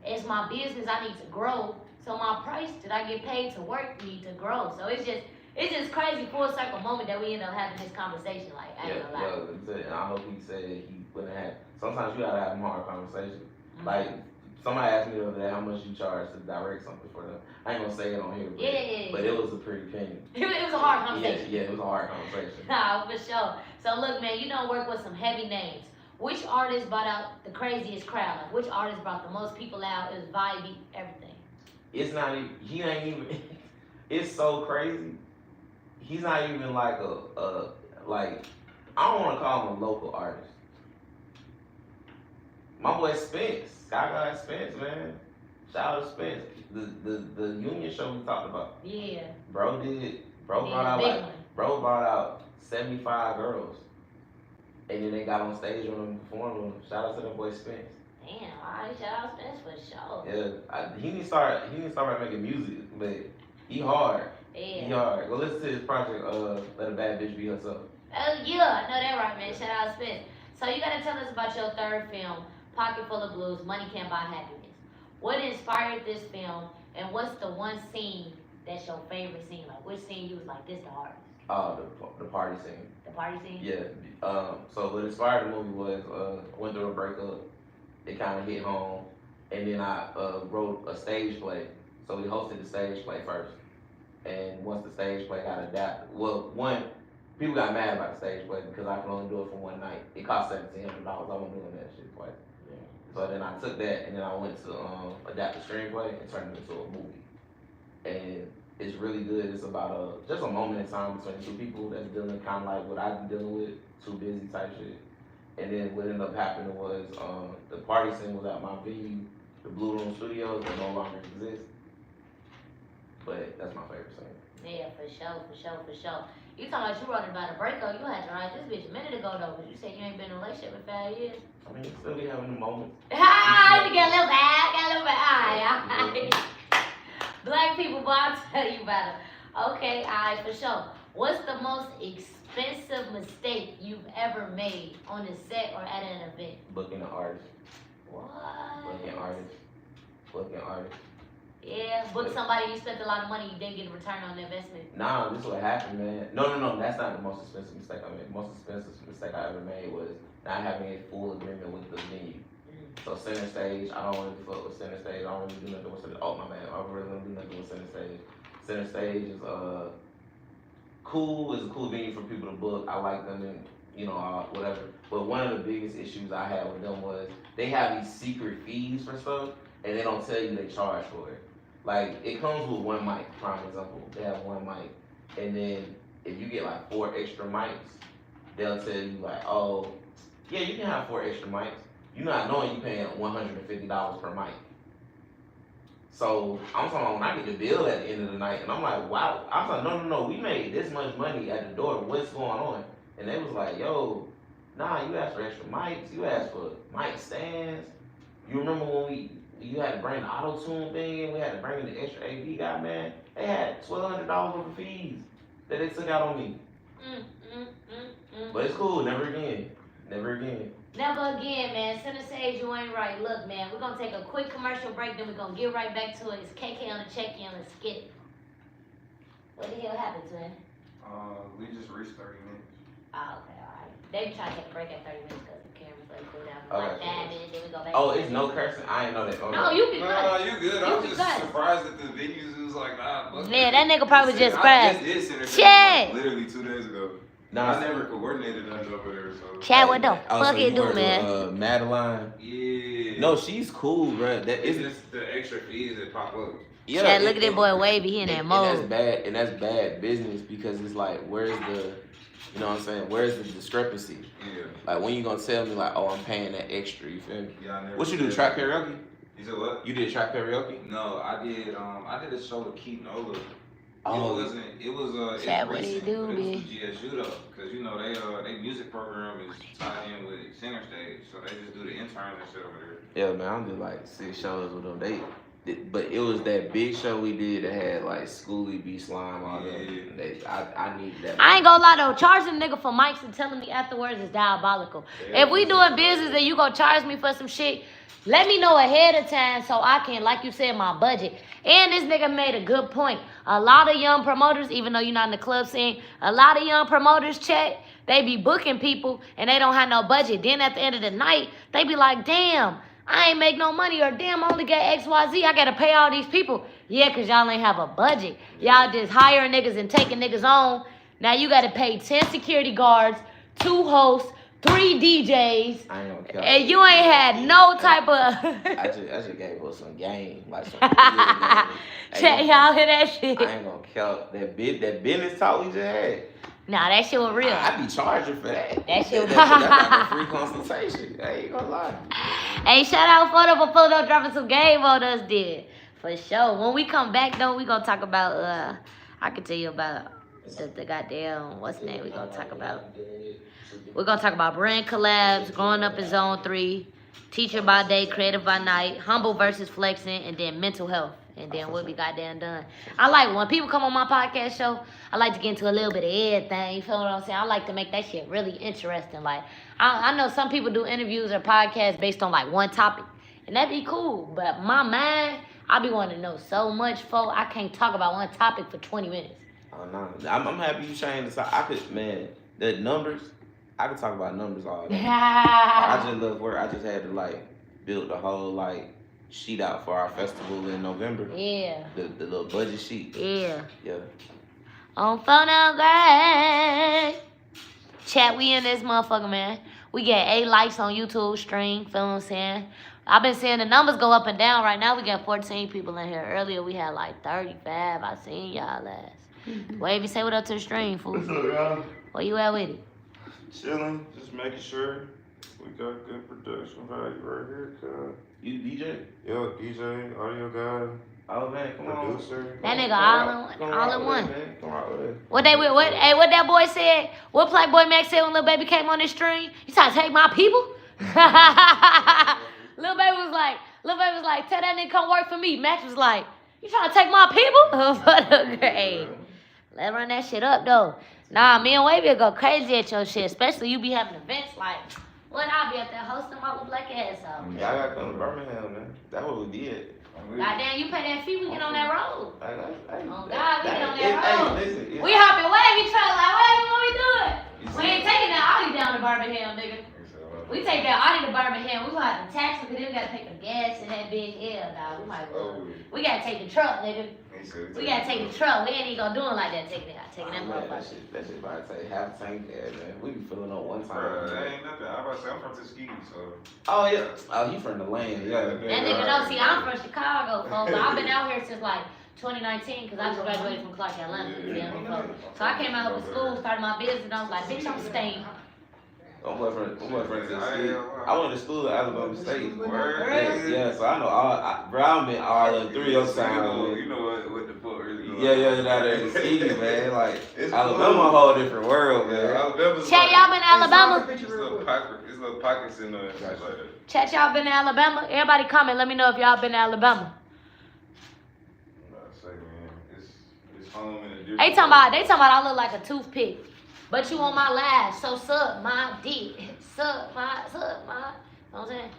B: it's my business. I need to grow. So my price that I get paid to work need to grow. So it's just crazy full circle moment that we end up having this conversation. Like, I ain't gonna lie.
A: Yeah, and I hope he said he wouldn't have. Sometimes you gotta have a hard conversation. Like, somebody asked me the other day how much you charge to direct something for them. I ain't gonna say it on here, but it was a pretty penny.
B: It was a hard conversation.
A: Yeah, it was a hard conversation.
B: Nah, for sure. So look, man, you don't work with some heavy names. Which artist brought out the craziest crowd? Like, which artist brought the most people out? It was vibey, everything.
A: It's not even, he ain't even, it's so crazy. He's not even like like, I don't want to call him a local artist. My boy Spence, Sky Spence, man. Shout out to Spence. The Union show we talked about.
B: Yeah.
A: Bro brought out 75 girls. And then they got on stage with him performing. Shout out to that boy Spence.
B: Damn, alright, shout out Spence for sure.
A: Yeah, he need to start making music, but he hard.
B: Yeah.
A: He hard. Go listen to his project, Let a Bad Bitch Be Herself.
B: Oh yeah, I know that right, man. Shout out Spence. So you gotta tell us about your third film, Pocket Full of Blues, Money Can't Buy Happiness. What inspired this film, and what's the one scene that's your favorite scene? Like, which scene you was like, this the hardest?
A: The party scene.
B: The party scene?
A: Yeah. So what inspired the movie was went through a breakup. It kind of hit home, and then I wrote a stage play. So we hosted the stage play first, and once the stage play got adapted, people got mad about the stage play because I could only do it for one night. It cost $1,700. I wasn't doing that shit twice.
B: Yeah.
A: So then I took that, and then I went to adapt the screenplay and turned it into a movie. And it's really good. It's about just a moment in time between two people that's dealing kind of like what I've been dealing with, too busy type shit. And then what ended up happening was the party scene was at my venue, the Blue Room Studios, that no longer exist. But that's my favorite scene.
B: Yeah, for sure. You talking about you wrote about a breakup, you had to write this bitch a minute ago though, because you said you ain't been in a relationship in 5 years.
A: I mean, still be having the moments.
B: You get a little bad, alright. Black people, boy, I'll tell you about it. Okay, alright, for sure. What's the most expensive mistake you've ever made on a set or at an event?
A: Booking an artist.
B: What?
A: Booking artist.
B: Yeah, book somebody you spent a lot of money, you didn't get a return on the investment.
A: Nah, this is what happened, man. No, that's not the most expensive mistake I made. The most expensive mistake I ever made was not having a full agreement with the venue. So center stage, I don't really fuck with center stage. I don't really do nothing with center. Oh my man, I really don't do nothing with center stage. Center stage is cool. It's a cool venue for people to book. I like them and whatever. But one of the biggest issues I had with them was they have these secret fees for stuff, and they don't tell you they charge for it. Like it comes with one mic. Prime example, they have one mic, and then if you get like 4 extra mics, they'll tell you like, oh, yeah, you can have 4 extra mics. You're not knowing you're paying $150 per mic. So I'm talking when I get the bill at the end of the night, and I'm like, wow. I'm like, no, we made this much money at the door. What's going on? And they was like, yo, nah, you asked for extra mics. You asked for mic stands. You remember when you had to bring the auto-tune thing in? We had to bring in the extra AV guy, man. They had $1,200 worth of fees that they took out on me. But it's cool. Never again. Never again,
B: man. Center stage, you ain't right. Look, man, we're going to take a quick commercial break, then we're going to get right back to it. It's KK on the check-in. Let's get it. What the hell happened to him?
D: We just reached 30 minutes.
B: Oh, okay, all right. They be trying to take a break at 30 minutes because the camera's like cool down for
A: Okay.
B: like 5 minutes, then we go back.
A: Oh, it's no cursing? I ain't know that.
B: No, you can
D: No,
B: cut.
D: you good.
B: You
D: I'm
B: can
D: just
B: cut.
D: surprised that the venues was like, nah. fuck
B: Yeah,
D: it.
B: that nigga probably just
D: I
B: surprised.
D: just did center
B: Chad.
D: literally 2 days ago.
A: Nah,
D: I never coordinated nothing over there, so.
B: Chad, what the
A: Oh,
B: fuck
A: so
B: you
A: you
B: do,
A: work
B: man?
A: with, Madeline.
D: Yeah.
A: No, she's cool, bro.
D: It's just the extra fees that pop up.
A: Yeah,
B: Chad, look at that boy Wavy, he in that mode.
A: And that's bad business because it's like, where's the, you know what I'm saying? Where's the discrepancy?
D: Yeah.
A: Like when you gonna tell me like, oh, I'm paying that extra? You feel me?
D: Yeah, I never
A: What you do? Trap karaoke?
D: You said what?
A: You did trap karaoke?
D: No, I did a show with Keith Nola.
A: Oh.
D: It was
B: Chad, what do you do,
D: but it
B: man?
D: was GSU though, cause you know they music program is tied in with Center Stage, so they just do the interns and shit over there.
A: Yeah, man, I'm just like 6 shows with them. But it was that big show we did that had like Schoolie, B Slime, all that. I needed that.
B: I ain't gonna lie though, charging a nigga for mics and telling me afterwards is diabolical.
A: Yeah.
B: If we doing business and you gonna charge me for some shit, let me know ahead of time so I can, like you said, my budget. And this nigga made a good point. A lot of young promoters, even though you're not in the club scene, a lot of young promoters, Chet, they be booking people and they don't have no budget. Then at the end of the night, they be like, damn, I ain't make no money, or damn, I only got XYZ, I gotta pay all these people. Yeah, cause y'all ain't have a budget. Y'all just hiring niggas and taking niggas on. Now you gotta pay 10 security guards, 2 hosts, 3 DJs,
A: I ain't gonna count.
B: and you ain't had no type of...
A: I just gave us some game, like some
B: Check y'all hear that shit.
A: I ain't gonna count that business talk we just had.
B: Nah, that shit was real.
A: I be charging for that.
B: That shit was...
A: That's like a free consultation. I ain't gonna lie.
B: Hey, shout out Photo for Photo dropping some game on us, did. For sure. When we come back, though, we gonna talk about, I can tell you about the goddamn, what's the name we gonna talk about? We're gonna talk about brand collabs, growing up in Zone 3, teacher by day, creative by night, humble versus flexing, and then mental health. And then we'll be goddamn done. I like when people come on my podcast show, I like to get into a little bit of everything. You feel what I'm saying? I like to make that shit really interesting. Like, I know some people do interviews or podcasts based on like one topic. And that'd be cool. But my mind, I be wanting to know so much, folks. I can't talk about one topic for 20 minutes.
A: Oh, no. I'm happy you changed this. I could, man, the numbers, I could talk about numbers all day. I just love work. I just had to like build the whole like sheet out for our festival in November.
B: Yeah.
A: The little budget sheet.
B: Yeah.
A: Yeah.
B: On Phono Grade. Chat, we in this motherfucker, man. We get 8 likes on YouTube stream, feel what I'm saying? I've been seeing the numbers go up and down. Right now we got 14 people in here. Earlier we had like 35. I seen y'all last. Wavy, say what up to the stream, fool.
E: What's up, y'all?
B: Where you at with it?
E: Chilling, just making sure we got good production value right here, cuz.
A: You DJ?
E: Yo, DJ, audio guy,
A: Oh man, come on.
E: producer.
B: That nigga all in one.
A: Come on,
B: What that boy said? What Playboy Max said when Lil Baby came on this stream? You trying to take my people? Lil Baby was like, tell that nigga come work for me. Max was like, you trying to take my people? Hey, let's run that shit up though. Nah, me and Wavy will go crazy at your shit, especially you be having events like, what, I'll be up there hosting my little black ass out.
A: Yeah, I gotta come to Birmingham, man. That's what we did.
B: Goddamn, you pay that fee, we get on that road.
A: Hey,
B: Oh God, we get on that road.
A: Hey, listen,
B: We hopping Wavy truck like, Wavy, what we doing? We ain't taking that Audi down to Birmingham, nigga. We take that Audi to Birmingham. We gonna have to tax them because then we gotta pay the gas in that big L, dog. We might go. We gotta take the truck, nigga. We gotta take the truck. We ain't even gonna do it like that. Taking that motherfucker.
A: That shit about to take half a tank there, man. We be filling up one time.
D: Bro, that ain't nothing. I'm about to say I'm from Tuskegee, so.
A: Oh yeah. Oh, you from the lane? Yeah.
B: That nigga don't see. I'm from Chicago, folks. But I've been out here since like 2019 because I just graduated from Clark, Atlanta. So I came out here for school, started my business, and I was like, bitch, I'm staying.
A: I'm from Tuskegee. I went to school at Alabama State.
D: Word?
A: Yeah, so I know all. Bro, I've been all in 307.
D: You know what the fuck really going on.
A: Yeah, down there in Tuskegee, man. Like Alabama, a whole different world, man.
D: Alabama's
B: Chat, y'all been to Alabama?
D: It's little pockets in the like that.
B: Chat, y'all been to Alabama? Everybody comment. Let me know if y'all been to Alabama.
D: I'm about to say, man, it's home in a different.
B: They talking about I look like a toothpick. But you on my live, so suck my dick. Suck my. You know what I'm saying?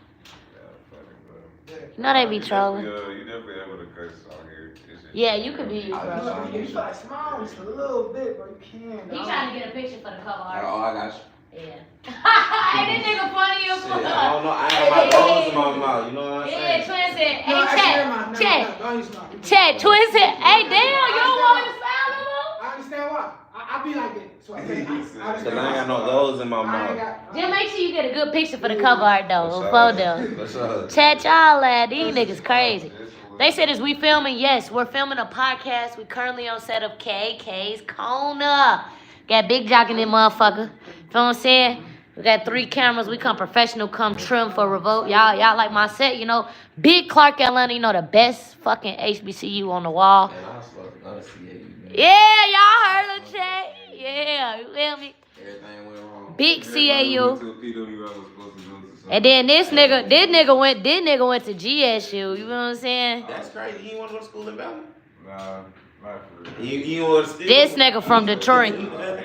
B: You know they be trolling.
D: You definitely able to curse on here.
B: Yeah, you could be you, bro.
C: You start small just a little bit, but you can.
B: He trying to get a picture for the cover art.
A: Oh, I got you.
B: Yeah. Hey, this nigga funny as fuck.
A: I don't know. I ain't got my balls in my mouth. You know what I'm
B: Yeah,
A: saying?
B: Twin said,
C: No,
B: hey,
C: Chad.
B: Chad, Twin said, hey, damn, you don't want me to sound no more?
C: I understand why. I be like that. So I say,
A: Cause I ain't got no those in my mouth.
B: Just make sure you get a good picture for the cover art, though. For them.
A: For sure.
B: Chat y'all, lad. These niggas crazy. They said, is we filming? Yes, we're filming a podcast. We currently on set of KK's Corner. Got Big Jock in that motherfucker. Feel what I'm saying? We got 3 cameras. We come professional, come trim for revolt. Y'all like my set, you know. Big Clark, Atlanta, you know, the best fucking HBCU on the wall.
A: Man, I was supposed to go to CAU, man.
B: Yeah, y'all heard the chat. Yeah, you feel me?
A: Everything went wrong.
B: Big CAU. And then this nigga went to GSU. You know what I'm saying?
A: That's crazy. You ain't want to go to school in Bama?
E: Nah, not for real.
A: You want to steal?
B: This nigga from Detroit.
E: Yeah, man.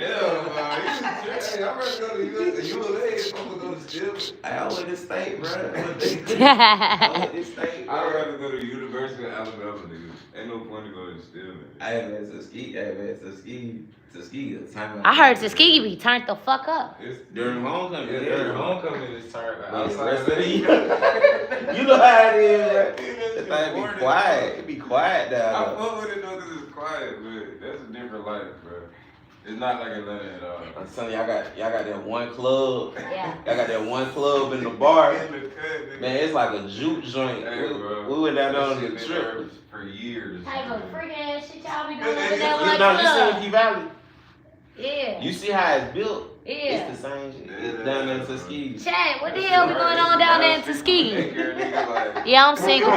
E: I'm ready to go to ULA. I'm gonna go to Still.
A: I went to state, bro. I went to state,
E: I'd rather go to the University of Alabama, nigga. Ain't no point to go to Still, man.
A: I had been to Tuskegee. Tuskegee, the time.
B: I heard Tuskegee be turned the fuck up.
E: It's
A: During homecoming.
E: Yeah, during homecoming is turned.
A: Outside of the year. You know how it is, man. The thing be quiet. It be quiet down
E: I
A: there.
E: fuck with it though because it's quiet, but that's a different life, bro. It's not like Atlanta at all.
A: I'm telling y'all got that one club.
B: Yeah.
A: Y'all got that one club in the bar.
E: In the cut, nigga.
A: Man, it's like a juke joint.
E: Hey, bro.
A: We went down there on
E: That
A: the
E: shit
A: trip.
E: been there for years.
B: Type of freak ass shit y'all be doing
E: Yeah,
B: over there
E: you
B: with
A: You
B: that
A: see
B: club.
A: Key Valley?
B: Yeah.
A: You see how it's built?
B: Yeah.
A: It's the same shit. It's down there in Tuskegee.
B: Chad, what the hell be going on down there in Tuskegee? Yeah, I'm single.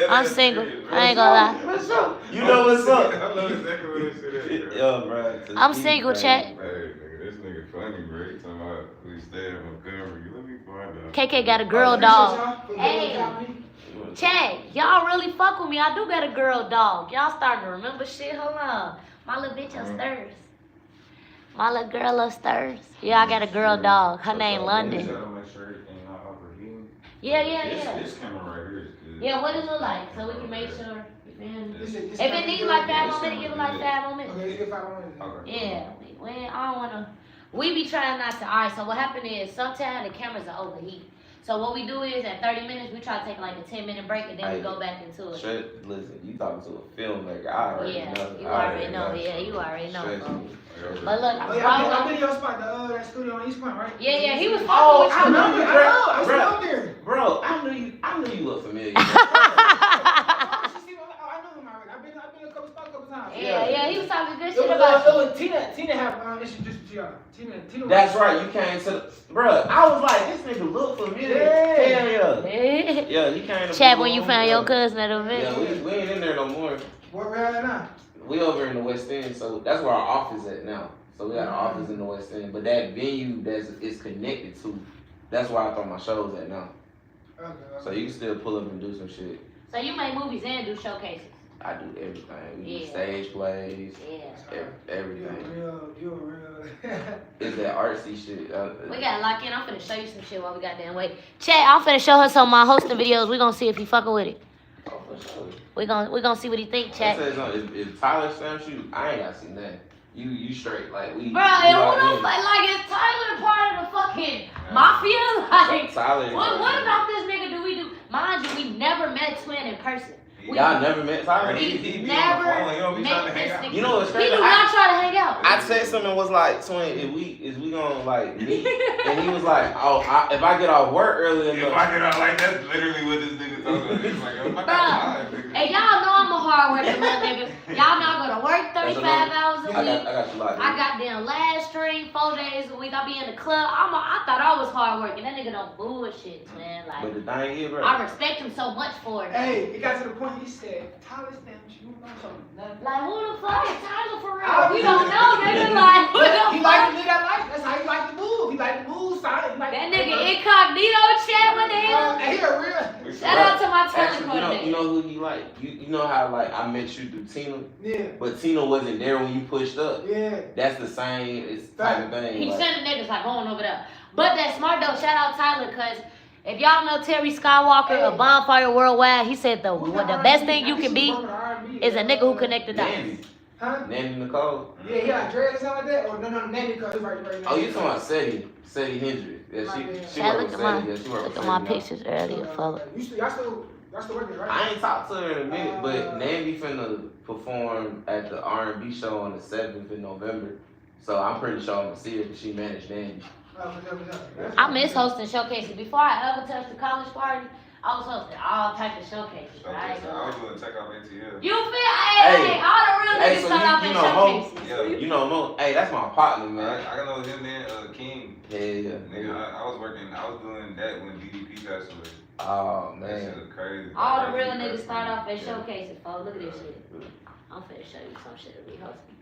B: I'm single. I ain't gonna lie.
A: What's up? You know what's up?
E: I know exactly what this shit is, bro.
A: Yo, bro.
B: I'm single, Chad.
E: Hey, nigga, this nigga funny, bro. He talking about we stay on camera. Let me find out.
B: KK got a girl dog. Hey. Chad, y'all really fuck with me. I do got a girl dog. Y'all starting to remember shit. Hold on. My little bitch upstairs. My little girl upstairs. Yeah, I got a girl dog. Her name London. Yeah.
E: This camera right here is good.
B: Yeah, what it look like? So we can make sure. If it needs like 5 more minutes, give it like 5 more minutes.
C: Okay, you get 5 more minutes.
E: Okay.
B: Yeah, I don't wanna. We be trying not to. Alright, so what happened is sometimes the cameras are overheat. So what we do is at 30 minutes we try to take like a 10-minute break and then we go back into it.
A: Straight, listen, you talking to a filmmaker. I already
B: Yeah,
A: know.
B: you already know. Yeah, you already know.
A: Straight
B: Bro.
A: me.
B: But look,
C: Oh, yeah, I've been in your spot, that studio on East Point, right?
B: yeah, he was fucking
A: Oh,
B: with
A: I
B: you.
A: know you,
C: I was
A: bro.
C: out there.
A: Bro, I knew you look familiar.
C: I know him already. I've been a couple times.
B: Yeah, he was talking good
C: It
B: shit
C: was,
B: about you.
C: Tina have introduced to y'all. Tina.
A: That's right, you came to the, bro, I was like, this nigga look familiar.
C: Yeah.
A: Hell yeah. Yeah, he came to
B: Chad, when you found your cousin at the
A: Yeah,
B: event.
A: we ain't in there no more.
C: Where we at now?
A: We over in the West End, so that's where our office at now. So we got an office in the West End, but that venue is connected to, that's where I throw my shows at now.
C: Okay.
A: So you can still pull up and do some shit.
B: So you make movies and do showcases.
A: I do everything. We do
B: Yeah.
A: stage plays,
B: Yeah.
A: everything.
C: You're real.
A: It's that artsy shit.
B: We gotta lock in. I'm finna show you some shit while we got damn wait. Chad, I'm finna show her some of my hosting videos. We gonna see if he fucking with it.
A: Oh, for sure.
B: We gonna see what he think,
A: I
B: Chad.
A: said something. If Tyler stamps you, I ain't gotta see nothing. You straight, like we.
B: Bro,
A: we
B: and
A: locked
B: who
A: in.
B: the fuck, like, is Tyler part of the fucking mafia? Like,
A: Tyler.
B: what about this nigga do we do? Mind you, we never met Twin in person.
A: Y'all never met Tyler?
B: We
E: He be
B: never
E: on the phone, he don't be trying to
B: met
E: hang
B: this
E: out.
B: nigga.
A: You know what's
B: We
A: crazy?
B: do not try to hang out.
A: I said something and was like, Twin, is we gonna like meet? And he was like, oh, if I get off work early
E: If
A: enough.
E: I get out like that's literally what this nigga talking about. He's like, oh my God.
B: And y'all know I'm a hard working little nigga. Y'all know I go to work 35 hours a week.
A: I got you locked in.
B: I got them last stream 4 days a week. I be in the club. I thought I was hard working. That nigga don't bullshit, man.
A: But
B: Like,
A: the thing is, bro.
B: I respect him so much for it.
C: Hey, it got to the point he said, Tyler stamped you. Nothing.
B: Like, who the fuck is Tyler for real?
C: I
B: We
C: don't
B: don't know, nigga. Like, who
C: He
B: the
C: like
B: fuck?
C: to live that life. That's how he like to move. He like to move, son. He like
B: That nigga incognito chat, what the hell?
C: He a real.
B: Shout out to my talent
A: Actually,
B: coordinator.
A: you know who he like? You know how like I met you through Tina,
C: Yeah.
A: but Tina wasn't there when you pushed up.
C: Yeah.
A: That's the same type of thing.
B: He
A: like,
B: sending niggas like going over there. But that's smart though. Shout out Tyler, cause if y'all know Terry Skywalker of Bonfire Worldwide, he said the best thing you can be is a nigga who connect the dots.
A: Nandy.
C: Huh?
A: Nandy Nicole.
C: Yeah, he got dreads or something like that? Or no, Nandy because right.
A: Oh, you talking about Seti Hendrix. Yeah, she
B: Chad,
A: worked
B: look
A: with
B: at my,
A: Seti. Yeah, she worked
B: look
A: with
B: at my
A: Seti now.
B: pictures earlier, fella.
C: Y'all still working, right?
A: I ain't talked to her in a minute, but Nandy finna perform at the R&B show on the 7th of November. So I'm pretty sure I'm gonna see her because she managed Nandy.
B: I miss hosting showcases. Before I ever touched the college party, I was hosting all types of showcases, right?
D: I was doing Tech Off ATL.
B: You feel? Hey, all the real niggas
A: so
B: start off
A: you
B: in
A: know
B: showcases.
D: Yeah.
A: You know Mo. Hey, that's my partner, man.
D: I know him, man. King.
A: Yeah.
D: Nigga, I was doing that when BDP passed away.
A: Oh
D: That
A: man.
D: shit was crazy.
B: All the real niggas start off at showcases, folks. Look at this shit. I'm finna show you some shit that we hosting.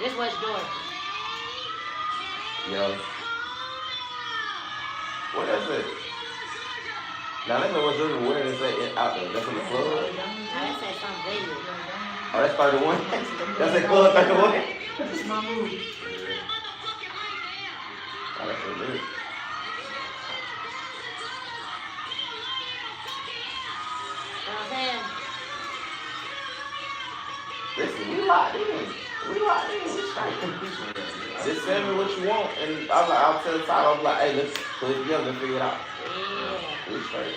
B: This West Georgia.
A: Yo. What is it? Now that's what Georgia. Where is that out there? That's in the club.
B: Now that say something big.
A: Oh, that's 31. That's a club 31.
C: That's my move.
A: Oh, that's so good.
B: You know what I'm saying?
A: Listen, we locked in. We straight. Just tell me what you want, and I'll tell Tyler, I'm like, hey, let's put it together and figure it out.
B: Yeah.
A: We straight.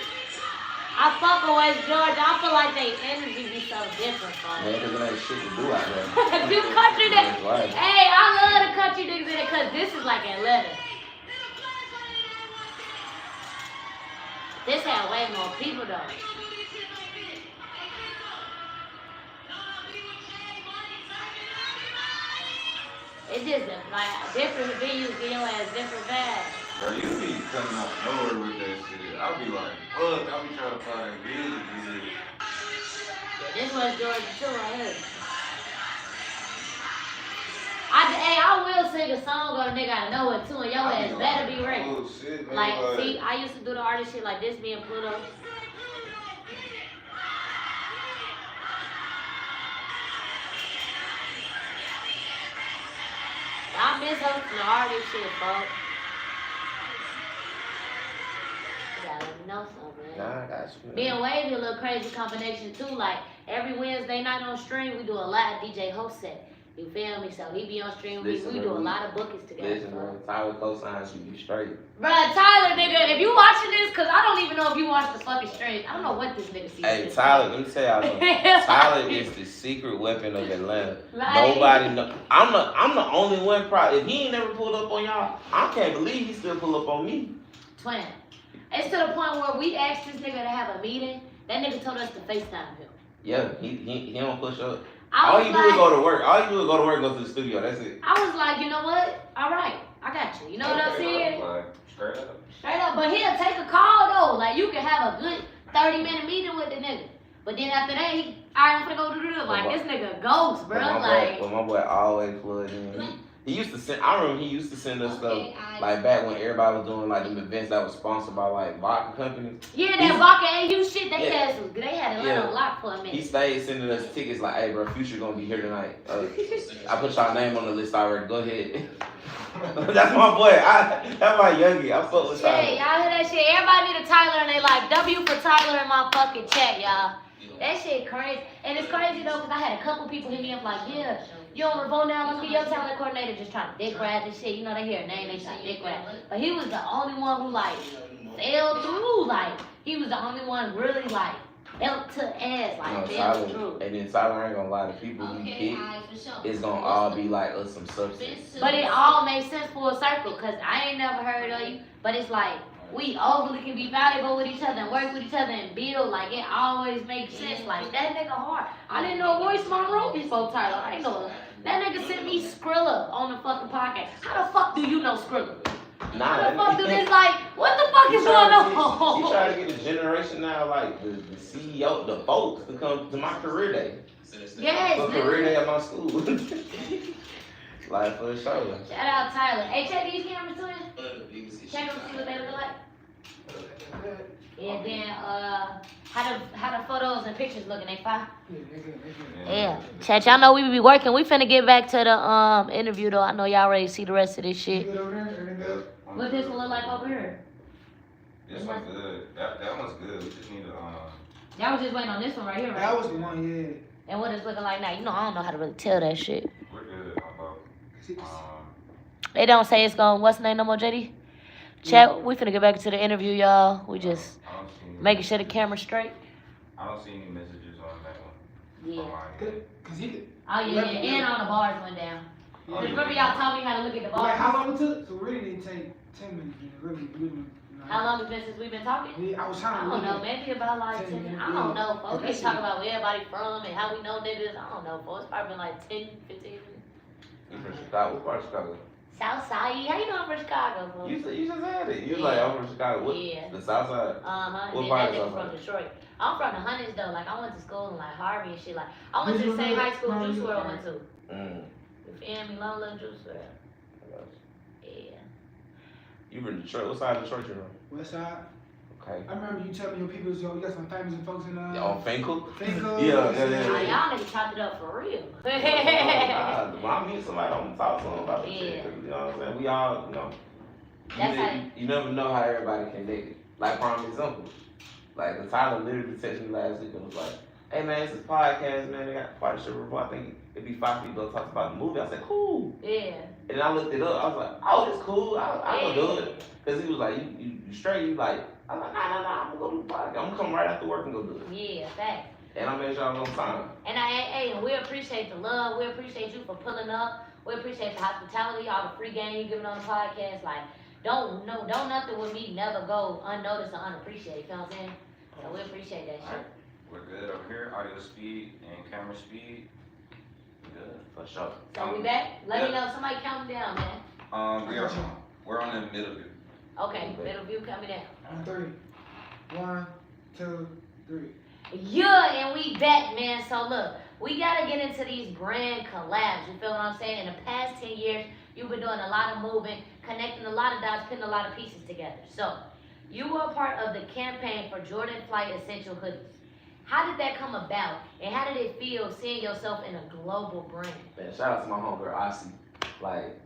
B: I fuck with West Georgia. I feel like they energy be so different, folks.
A: Man, because there ain't shit to do out there.
B: You country niggas.
A: Right.
B: Hey, I love the country niggas in it because this is like Atlanta. This had way more people though. It's just like different venues get your ass different vibes.
D: Bro, you be coming out nowhere with that shit. I'll be like, fuck, I'll be trying to find music.
B: Yeah, this was Georgia too right here. I will sing a song or a nigga I know it too, and your ass better be ready.
D: Oh shit, man.
B: Like, see, I used to do the artist shit like this, me and Pluto. I miss hosting the artist shit, folks. You gotta let me know something, man.
A: Nah, I got you.
B: Me and Wave do a little crazy combination too. Like every Wednesday night on stream, we do a live DJ host set. You feel me? So he be on stream. We do a lot of bookings together.
A: Listen, bro. Tyler co-signs you. You straight.
B: Bruh, Tyler, nigga, if you watching this, cause I don't even know if you watch the fucking stream. I don't know what this nigga sees.
A: Hey, Tyler, let me tell y'all something. Tyler is the secret weapon of Atlanta.
B: Like,
A: Nobody know. I'm the only one. If he ain't never pulled up on y'all, I can't believe he still pull up on me.
B: Twin. It's to the point where we asked this nigga to have a meeting. That nigga told us to FaceTime him.
A: Yeah, he don't push up.
B: I
A: All
B: was
A: you
B: like,
A: do is go to work. All you do is go to work, go to the studio. That's it.
B: I was like, you know what? All right, I got you. You know what I'm saying?
D: Like, straight up.
B: Straight up, but he'll take a call though. Like you can have a good 30-minute meeting with the nigga. But then after that, he, alright, I'm finna go do this. Like this nigga ghost, bro.
A: But my boy always plugged in. He used to send. I remember he used to send us stuff like back when everybody was doing like them events that was sponsored by like vodka companies.
B: Yeah, that vodka AU shit. They had a little lock for a minute.
A: He stayed sending us tickets like, hey bro, Future gonna be here tonight. I put y'all name on the list already. Go ahead. That's my boy. That's my youngie. I fuck with Tyler.
B: Yeah, y'all hear that shit? Everybody need a Tyler and they like W for Tyler in my fucking chat, y'all. That shit crazy. And it's crazy though, cause I had a couple people hit me up like, yeah, you on Revolt now, let's get your talent coordinator just trying to dick ride this shit. You know, they hear a name, they try to dick ride. But he was the only one who like fell through. Like, he was the only one really like felt to ass, like fell through.
A: And then Tyler ain't gonna lie, the people we pick, it's gonna all be like us some substance.
B: But it all makes sense full circle, cause I ain't never heard of you, but it's like, we overly can be valuable with each other and work with each other and build, like it always makes sense. Like that nigga hard. I didn't know Royce Monroe before Tyler. I didn't know that nigga sent me Skrilla on the fucking podcast. How the fuck do you know Skrilla?
A: Nah,
B: How the fuck do this like, what the fuck is going on?
A: He trying to get a generation now, like the CEO, the folks to come to my career day.
B: Yes,
A: For career day at my school. Like for sure.
B: Shout out Tyler. Hey, check these cameras to him. Check them, see what they look like. And then how the photos and pictures looking, they fine? Yeah. Chat, y'all know we be working. We finna get back to the interview though. I know y'all ready to see the rest of this shit. What this one look like over here?
D: This one's good. That one's good. We just need to
B: Y'all was just waiting on this one right here, right?
C: That was the one, yeah.
B: And what it's looking like now. You know, I don't know how to really tell that shit.
D: we're good on
B: They don't say it's going, what's the name no more, JD? Chat, we finna get back to the interview, y'all. We just making sure the camera's straight.
D: I don't see any messages on that one.
B: Yeah.
C: Cause he could.
B: Oh, yeah, and on the bars went down. Remember y'all taught me how to look at the bars?
C: Like how long it took? So really didn't take 10 minutes. Really,
B: How long has it been since we've been talking?
C: I was trying
B: I
C: to
B: don't know, maybe about like 10. I don't know, folks. We talk about where everybody from and how we know niggas. I don't know, folks. It's probably been like 10, 15 minutes.
A: You from Chicago? What part of Chicago?
B: South Side. How you know I'm from Chicago, folks?
A: You just had it. You was like, I'm from Chicago. What?
B: Yeah.
A: The South Side?
B: Uh-huh.
A: What
B: And
A: part
B: then
A: of
B: that nigga
A: South
B: from Detroit. I'm from the Hundreds, though. Like, I went to school in, like, Harvey and shit. Like, I went to the same high school Juice WRLD went to. You feel me? Long Little Juice WRLD. Yeah.
A: You from Detroit? What side of Detroit you from?
C: West Side.
A: Okay.
C: I remember you telling your people, yo, you got some famous folks in
A: On Finkel?
C: Finkel.
A: Yeah.
B: Y'all niggas chopped it up for real.
A: When I meet somebody, I'm gonna talk to them about the
B: Yeah.
A: shit. You know what I'm saying? We all, you know.
B: That's how
A: You never know how everybody connected. Like, prime example. Like, the Tyler literally texted me last week and was like, hey man, it's this podcast, man. They got partnership report. I think it'd be 5 people that talk about the movie. I said, cool.
B: Yeah.
A: And then I looked it up. I was like, oh, it's cool. I gonna do it. Cause he was like, you straight. You like, I'm like, nah. I'm gonna go do the podcast. I'm gonna come right after work and go do it.
B: Yeah, facts.
A: And I made sure I was on time.
B: And we appreciate the love. We appreciate you for pulling up. We appreciate the hospitality, all the free game you giving on the podcast. Like, don't nothing with me never go unnoticed or unappreciated. You know what I'm saying? So we appreciate that shit.
D: We're good over here. Audio speed and camera speed. Good.
A: For sure.
B: So we back? Let me know. Somebody count me down, man.
D: We're on the middle view.
B: Okay, middle view, count me down.
C: On 3. 1, 2, 3.
B: Yeah, and we back, man. So look, we gotta get into these brand collabs. You feel what I'm saying? In the past 10 years, you've been doing a lot of moving, connecting a lot of dots, putting a lot of pieces together. So, you were a part of the campaign for Jordan Flight Essential Hoodies. How did that come about, and how did it feel seeing yourself in a global brand?
A: Man, shout out to my homegirl, Ossie. Like,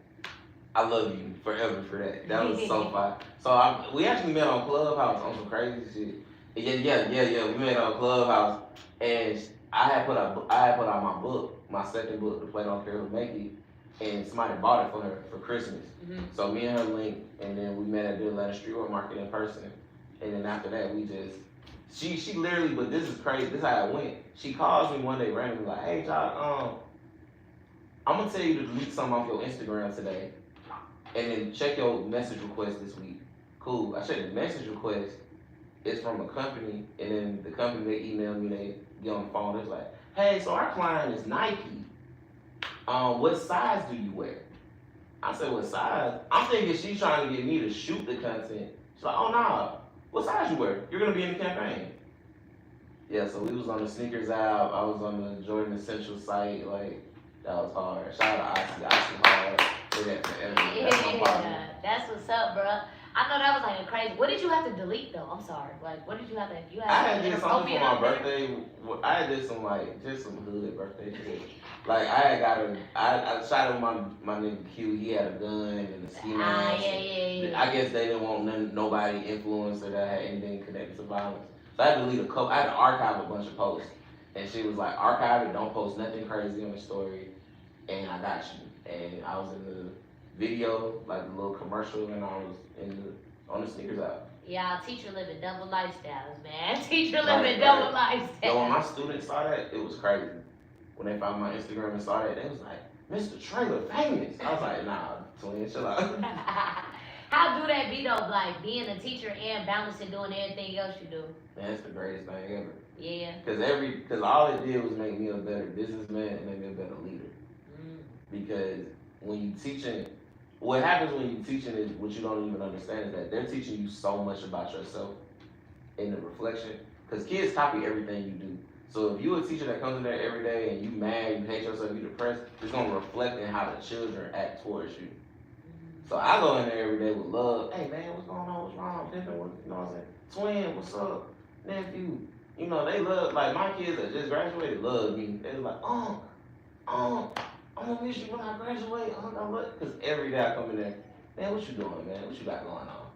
A: I love you forever for that. That was so fun. So we actually met on Clubhouse on some crazy shit. Yeah. We met on Clubhouse, and I had put out my book, my second book, The Play Don't Care Who Make It, and somebody bought it for her for Christmas.
B: Mm-hmm.
A: So me and her linked, and then we met at the Atlanta Streetwear Market in person. And then after that, we just, she literally, but this is crazy, this is how it went. She calls me one day randomly like, hey, Jock, I'm gonna tell you to delete something off your Instagram today, and then check your message request this week. Cool, I checked the message request, it's from a company, and then the company, they email me, they get on the phone, it's like, hey, so our client is Nike. What size do you wear? I said, what size? I'm thinking she's trying to get me to shoot the content. She's like, oh nah, what size you wear? You're gonna be in the campaign. Yeah, so we was on the sneakers app, I was on the Jordan Essential site, like, that was hard. Shout out to Ossie hard. Say that forever. That's my partner.
B: That's what's up, bro. I know that was like a crazy. What did you have to delete though? I'm sorry. Like, what did you have to?
A: I had did something for my birthday. I had did some like just some hood birthday shit. Like I had got I shot at my nigga Q. He had a gun and a ski mask.
B: Yeah.
A: I guess they didn't want nobody influencer that had anything connected to violence. So I had to delete a couple. I had to archive a bunch of posts, and she was like, "Archive it. Don't post nothing crazy on the story." And I got you. And I was in the video, like the little commercial, and I was on the sneakers app.
B: Yeah, teacher living double lifestyles, man. Teacher living double lifestyles.
A: So when my students saw that, it was crazy. When they found my Instagram and saw that, they was like, Mr. Trailer famous. I was like, nah, twin, chill out.
B: How do that be though, like being a teacher and balancing doing everything else you do?
A: Man, it's the greatest thing ever.
B: Yeah.
A: Cause all it did was make me a better businessman and make me a better leader. Because when you teaching, what happens when you teaching is what you don't even understand is that they're teaching you so much about yourself in the reflection. Because kids copy everything you do. So if you're a teacher that comes in there every day and you mad, you hate yourself, you depressed, it's gonna reflect in how the children act towards you. So I go in there every day with love. Hey man, what's going on? What's wrong? You know what I'm saying? Twin, what's up? Nephew. You know, they love, like my kids that just graduated love me. They was like, I'm gonna miss you when I graduate. Because every day I come in there, man, what you doing, man? What you got going on?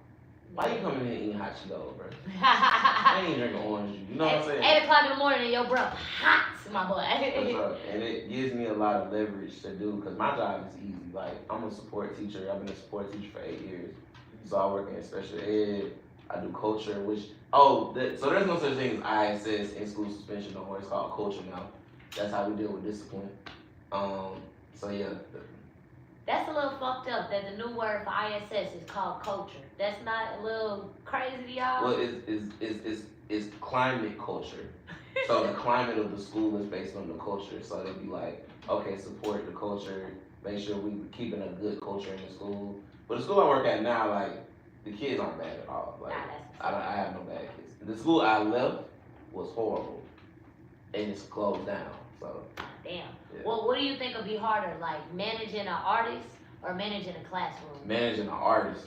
A: Why you coming in here eating hot Cheetos, bro? I ain't drinking orange juice. You know what I'm saying?
B: 8 o'clock in the morning and your breath hot, my boy.
A: And it gives me a lot of leverage to do, because my job is easy. Like, I'm a support teacher. I've been a support teacher for 8 years. So I work in special ed. I do culture, which, so there's no such thing as ISS, in school suspension, no more. It's called culture now. That's how we deal with discipline. So yeah,
B: That's a little fucked up that the new word for ISS is called culture. That's not a little crazy to y'all?
A: Well, it's climate culture. So the climate of the school is based on the culture. So they'd be like, okay, support the culture, make sure we keeping a good culture in the school. But the school I work at now, like, the kids aren't bad at all. Like, I have no bad kids. The school I left was horrible, and it's closed down. So.
B: Damn.
A: Yeah.
B: Well, what do you think would be harder, like managing an artist or managing a classroom?
A: Managing an artist.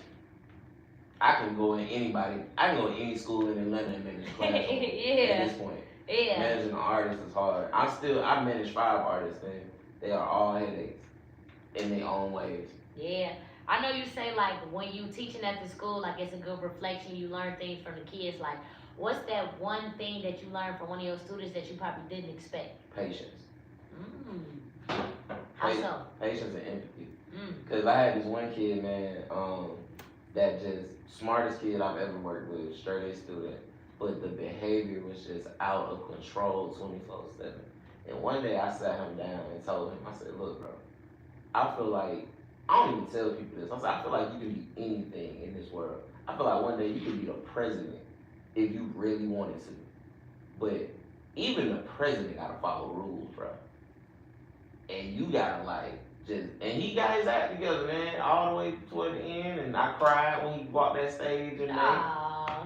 A: I can go in any school in Atlanta and manage a classroom. At this point.
B: Yeah.
A: Managing an artist is hard. I manage 5 artists, and they are all headaches in their own ways.
B: Yeah. I know you say, like, when you teaching at the school, like, it's a good reflection, you learn things from the kids. Like, what's that one thing that you learned from one of your students that you probably didn't expect?
A: Patience.
B: How so?
A: Patience and empathy. Because I had this one kid, man, that just smartest kid I've ever worked with, straight A student, but the behavior was just out of control 24/7. And one day I sat him down and told him, I said, look, bro, I feel like, I don't even tell people this, I feel like you can be anything in this world. I feel like one day you could be the president if you really wanted to. But even the president gotta follow rules, bro. And you gotta and he got his act together, man, all the way toward the end. And I cried when he walked that stage and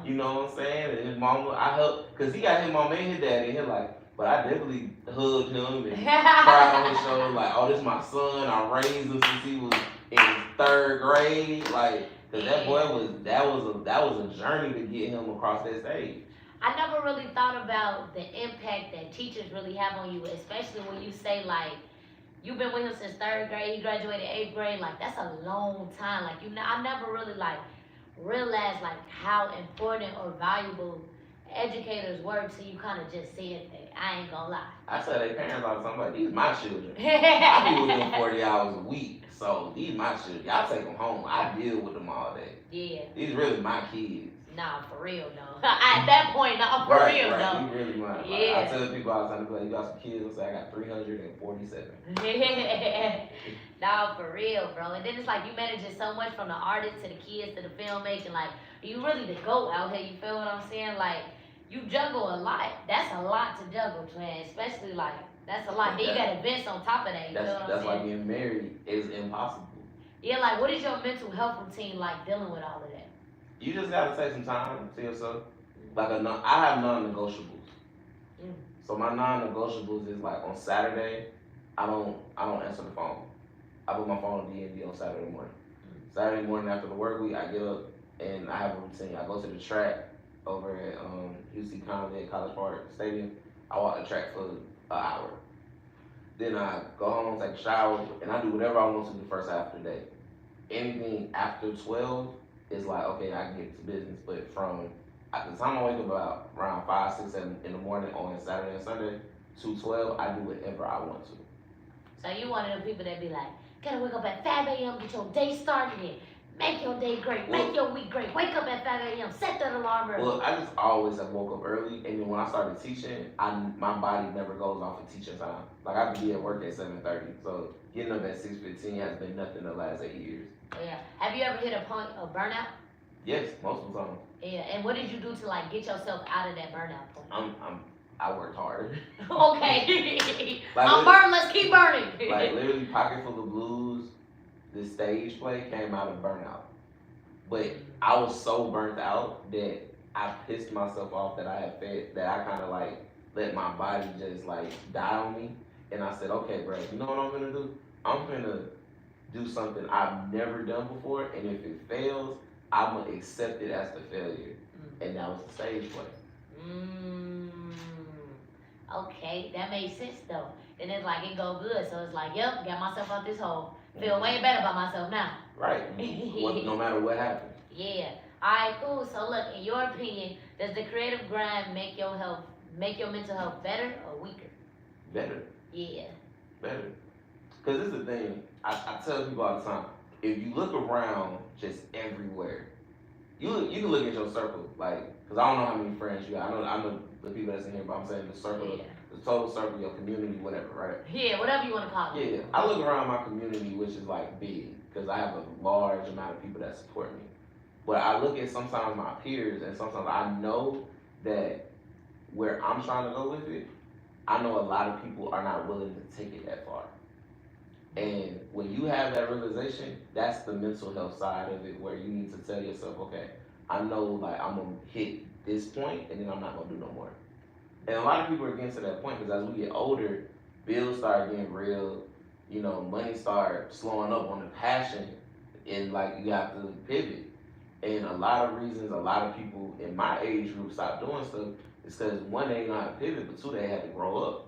A: you know what I'm saying? And his mama, I helped, cause he got his mama and his daddy, and he like, but I definitely hugged him and cried on his shoulder, like, oh, this is my son. I raised him since he was in 3rd grade, like, cause that boy that was a journey to get him across that stage.
B: I never really thought about the impact that teachers really have on you, especially when you say, like, you've been with him since 3rd grade, he graduated 8th grade, like, that's a long time. Like, I never really, like, realized, like, how important or valuable educators work, so you kind of just see it. I ain't gonna lie. I
A: tell their parents all the time, like, these my children. I be with them 40 hours a week, so these my children. Y'all take them home. I deal with them all day.
B: Yeah.
A: These really my kids.
B: Nah, for real though. At that point, nah, for real though.
A: You really mine.
B: Yeah.
A: Like, I tell people all the time, like, you got some kids? I say I got 347.
B: Nah, for real, bro. And then it's like you managing so much, from the artists to the kids to the filmmaking. Like, you really the GOAT out here. You feel what I'm saying? Like, you juggle a lot. That's a lot to juggle, man. Especially, like, that's a lot. Then you got events on top of that. You feel what I'm saying?
A: That's why getting married is impossible.
B: Yeah, like, what is your mental health routine like dealing with all of that?
A: You just gotta take some time to yourself. Like, I have non-negotiables. So my non-negotiables is, like, on Saturday, I don't answer the phone. I put my phone on D&D on Saturday morning. Saturday morning after the work week, I get up and I have a routine. I go to the track over at UC Conley at College Park Stadium. I walk the track for an hour. Then I go home, take a shower, and I do whatever I want to do the first half of the day. Anything after 12 is like, okay, I can get to business. But from at the time I wake up about around 5, 6, 7 in the morning on Saturday and Sunday to 12, I do whatever I want to.
B: So you one of them people that be like, gotta wake up at 5 a.m., get your day started in. Make your day great, make your week great. Wake up at 5 a.m., set that alarm early.
A: Well, I just always have woke up early, and then when I started teaching, my body never goes off of teaching time. Like, I could be at work at 7:30, so getting up at 6:15 has been nothing the last 8 years.
B: Yeah. Have you ever hit a point of burnout?
A: Yes, most of the time.
B: Yeah, and what did you do to, like, get yourself out of that burnout point?
A: I worked hard.
B: Okay.
A: Like,
B: I'm burned, let's keep burning.
A: Like, literally, Pocket Full of Blues, the stage play came out of burnout. But I was so burnt out that I pissed myself off that I kind of, like, let my body just, like, die on me. And I said, okay, bro, you know what I'm gonna do? I'm gonna do something I've never done before, and if it fails, I'm gonna accept it as the failure. And that was the stage play.
B: Okay, that makes sense though. Then it's like it go good, so it's like, yep, got myself out this hole. Feel way better about myself now.
A: Right. No matter what happens.
B: Yeah. Alright, cool. So look, in your opinion, does the creative grind make your mental health better or weaker?
A: Better.
B: Yeah.
A: Better. Cause this is the thing. I tell people all the time. If you look around just everywhere, you can look at your circle, like, cause I don't know how many friends you got. I know the people that's in here, but I'm saying the circle the total circle, your community, whatever, right?
B: Yeah, whatever you want to call it.
A: Yeah, I look around my community, which is like big, because I have a large amount of people that support me. But I look at sometimes my peers, and sometimes I know that where I'm trying to go with it, I know a lot of people are not willing to take it that far. And when you have that realization, that's the mental health side of it, where you need to tell yourself, okay, I know like I'm gonna hit this point, and then I'm not gonna do no more. And a lot of people are getting to that point because as we get older, bills start getting real, you know, money start slowing up on the passion, and like you have to pivot. And a lot of reasons, a lot of people in my age group stop doing stuff is because one, they didn't know how to pivot, but two, they had to grow up.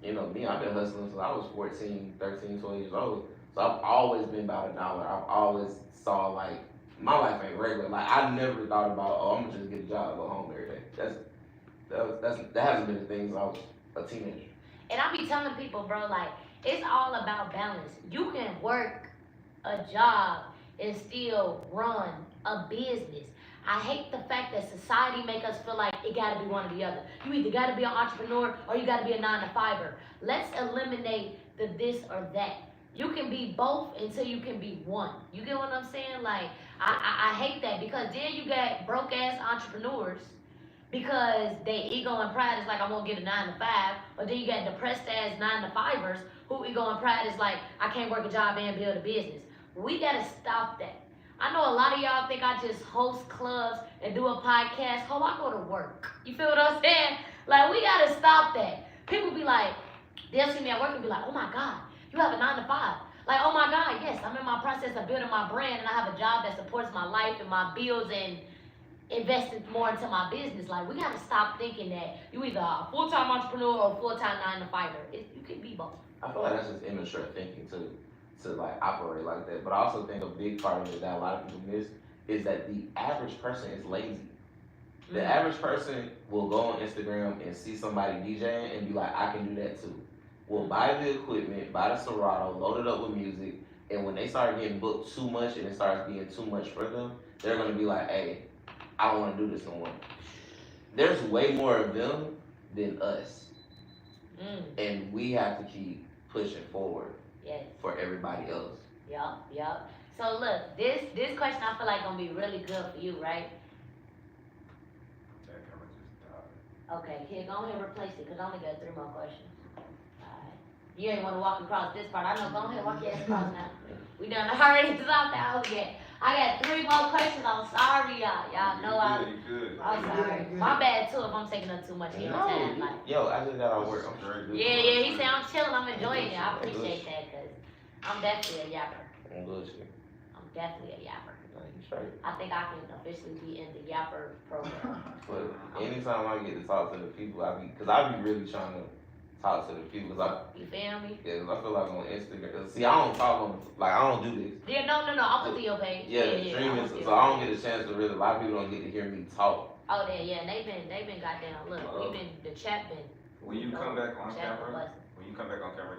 A: You know, me, I've been hustling since I was 14, 13, 12 years old. So I've always been about a dollar. I've always saw like, my life ain't regular. Like I never thought about, oh, I'm gonna just get a job and go home every day. That hasn't been the thing since I was a teenager.
B: And I be telling people, bro, like, it's all about balance. You can work a job and still run a business. I hate the fact that society make us feel like it gotta be one or the other. You either gotta be an entrepreneur or you gotta be a 9-to-5er. Let's eliminate the this or that. You can be both until you can be one. You get what I'm saying? Like, I hate that because then you got broke ass entrepreneurs because they ego and pride is like, I won't get a 9-to-5, or then you got depressed ass 9-to-5ers who ego and pride is like, I can't work a job and build a business. We gotta stop that. I know a lot of y'all think I just host clubs and do a podcast. Oh, I go to work. You feel what I'm saying? Like, we gotta stop that. People be like, they'll see me at work and be like, oh my God, you have a 9-to-5. Like, oh my God, yes, I'm in my process of building my brand and I have a job that supports my life and my bills and investing more into my business. Like, we gotta stop thinking that you either a full-time entrepreneur or a full-time 9-to-5er. You can be both.
A: I feel like that's just immature thinking to like operate like that. But I also think a big part of it that a lot of people miss is that the average person is lazy. The average person will go on Instagram and see somebody DJing and be like, I can do that too. Will buy the equipment, buy the Serato, load it up with music, and when they start getting booked too much and it starts being too much for them, they're gonna be like, hey, I don't wanna do this no more. There's way more of them than us. And we have to keep pushing forward.
B: Yes.
A: For everybody else.
B: Yup. So look, this question I feel like gonna be really good for you, right?
D: That camera just died.
B: Okay, here, go ahead and replace it, because I only got 3 more questions. Alright. You ain't wanna walk across this part. I know, go ahead, walk your ass across now. We done already stopped the house again. I got 3 more questions. I'm sorry, y'all. Y'all know
D: You good.
B: I'm sorry. My bad too if I'm taking up too much of your time. Like,
A: Yo, I just got out of work. I'm very good.
B: yeah, he said I'm chilling, I'm enjoying it. I appreciate that, because I'm definitely a yapper.
A: I'm good shit.
B: I'm definitely a yapper.
A: You straight.
B: I think I can officially be in the yapper program.
A: But anytime I get to talk to the people, I be really trying to talk to the people.
B: You feel me?
A: Yeah, 'cause I feel like on Instagram. 'Cause see, I don't talk on, like, I don't do this.
B: Yeah, no, I'll put to your page.
A: Yeah, streaming, so I don't get a chance to really, a lot of people don't get to hear me talk.
B: Oh, yeah, and they've been goddamn, look, the chat been.
D: When you come back on
B: chat
D: camera,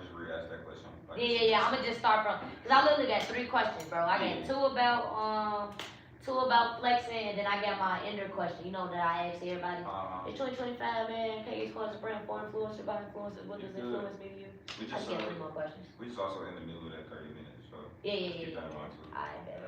D: just re-ask that question. Like
B: Yeah, I'm gonna just start from, cause I literally got 3 questions, bro. I got two about flexing, and then I got my ender question, you know, that I asked everybody. It's 2025, man. KH calls a brand for influencer by influencers. What does influence mean to you? I just got 3 more questions.
D: We just also in the middle of that 30 minutes, so.
B: Yeah.
D: Keep that in mind too.
B: Alright, bet.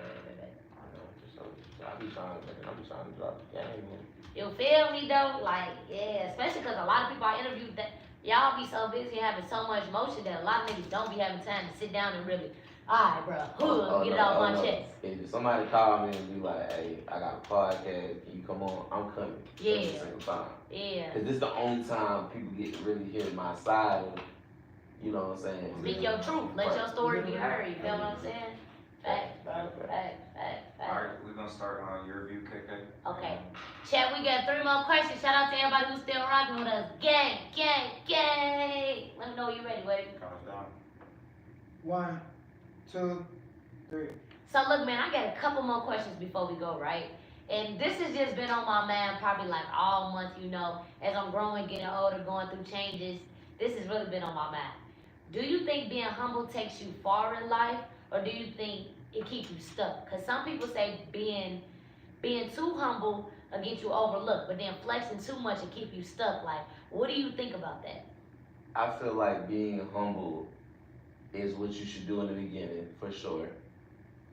A: I be trying to drop the game, man.
B: You feel me though? Like, yeah, especially cause a lot of people I interviewed that y'all be so busy having so much motion that a lot of niggas don't be having time to sit down and really, alright, bro, get it off my chest.
A: If somebody call me and be like, hey, I got a podcast, can you come on? I'm coming. Every single time.
B: Yeah.
A: Cause this is the only time people get to really hear my side of, you know what I'm saying?
B: Speak your truth. Let your story be heard. You feel what I'm saying? Facts, bro. Facts.
D: Alright, we're gonna start on your review, KK.
B: Okay. Chat, we got 3 more questions. Shout out to everybody who's still rocking with us. Gang. Let me know you ready, buddy.
D: Count us down.
C: 1, 2, 3.
B: So look, man, I got a couple more questions before we go, right? And this has just been on my mind probably like all month, you know, as I'm growing, getting older, going through changes. This has really been on my mind. Do you think being humble takes you far in life, or do you think it keeps you stuck? Because some people say being too humble or get you overlooked. But then flexing too much and keep you stuck. Like, what do you think about that?
A: I feel like being humble is what you should do in the beginning, for sure.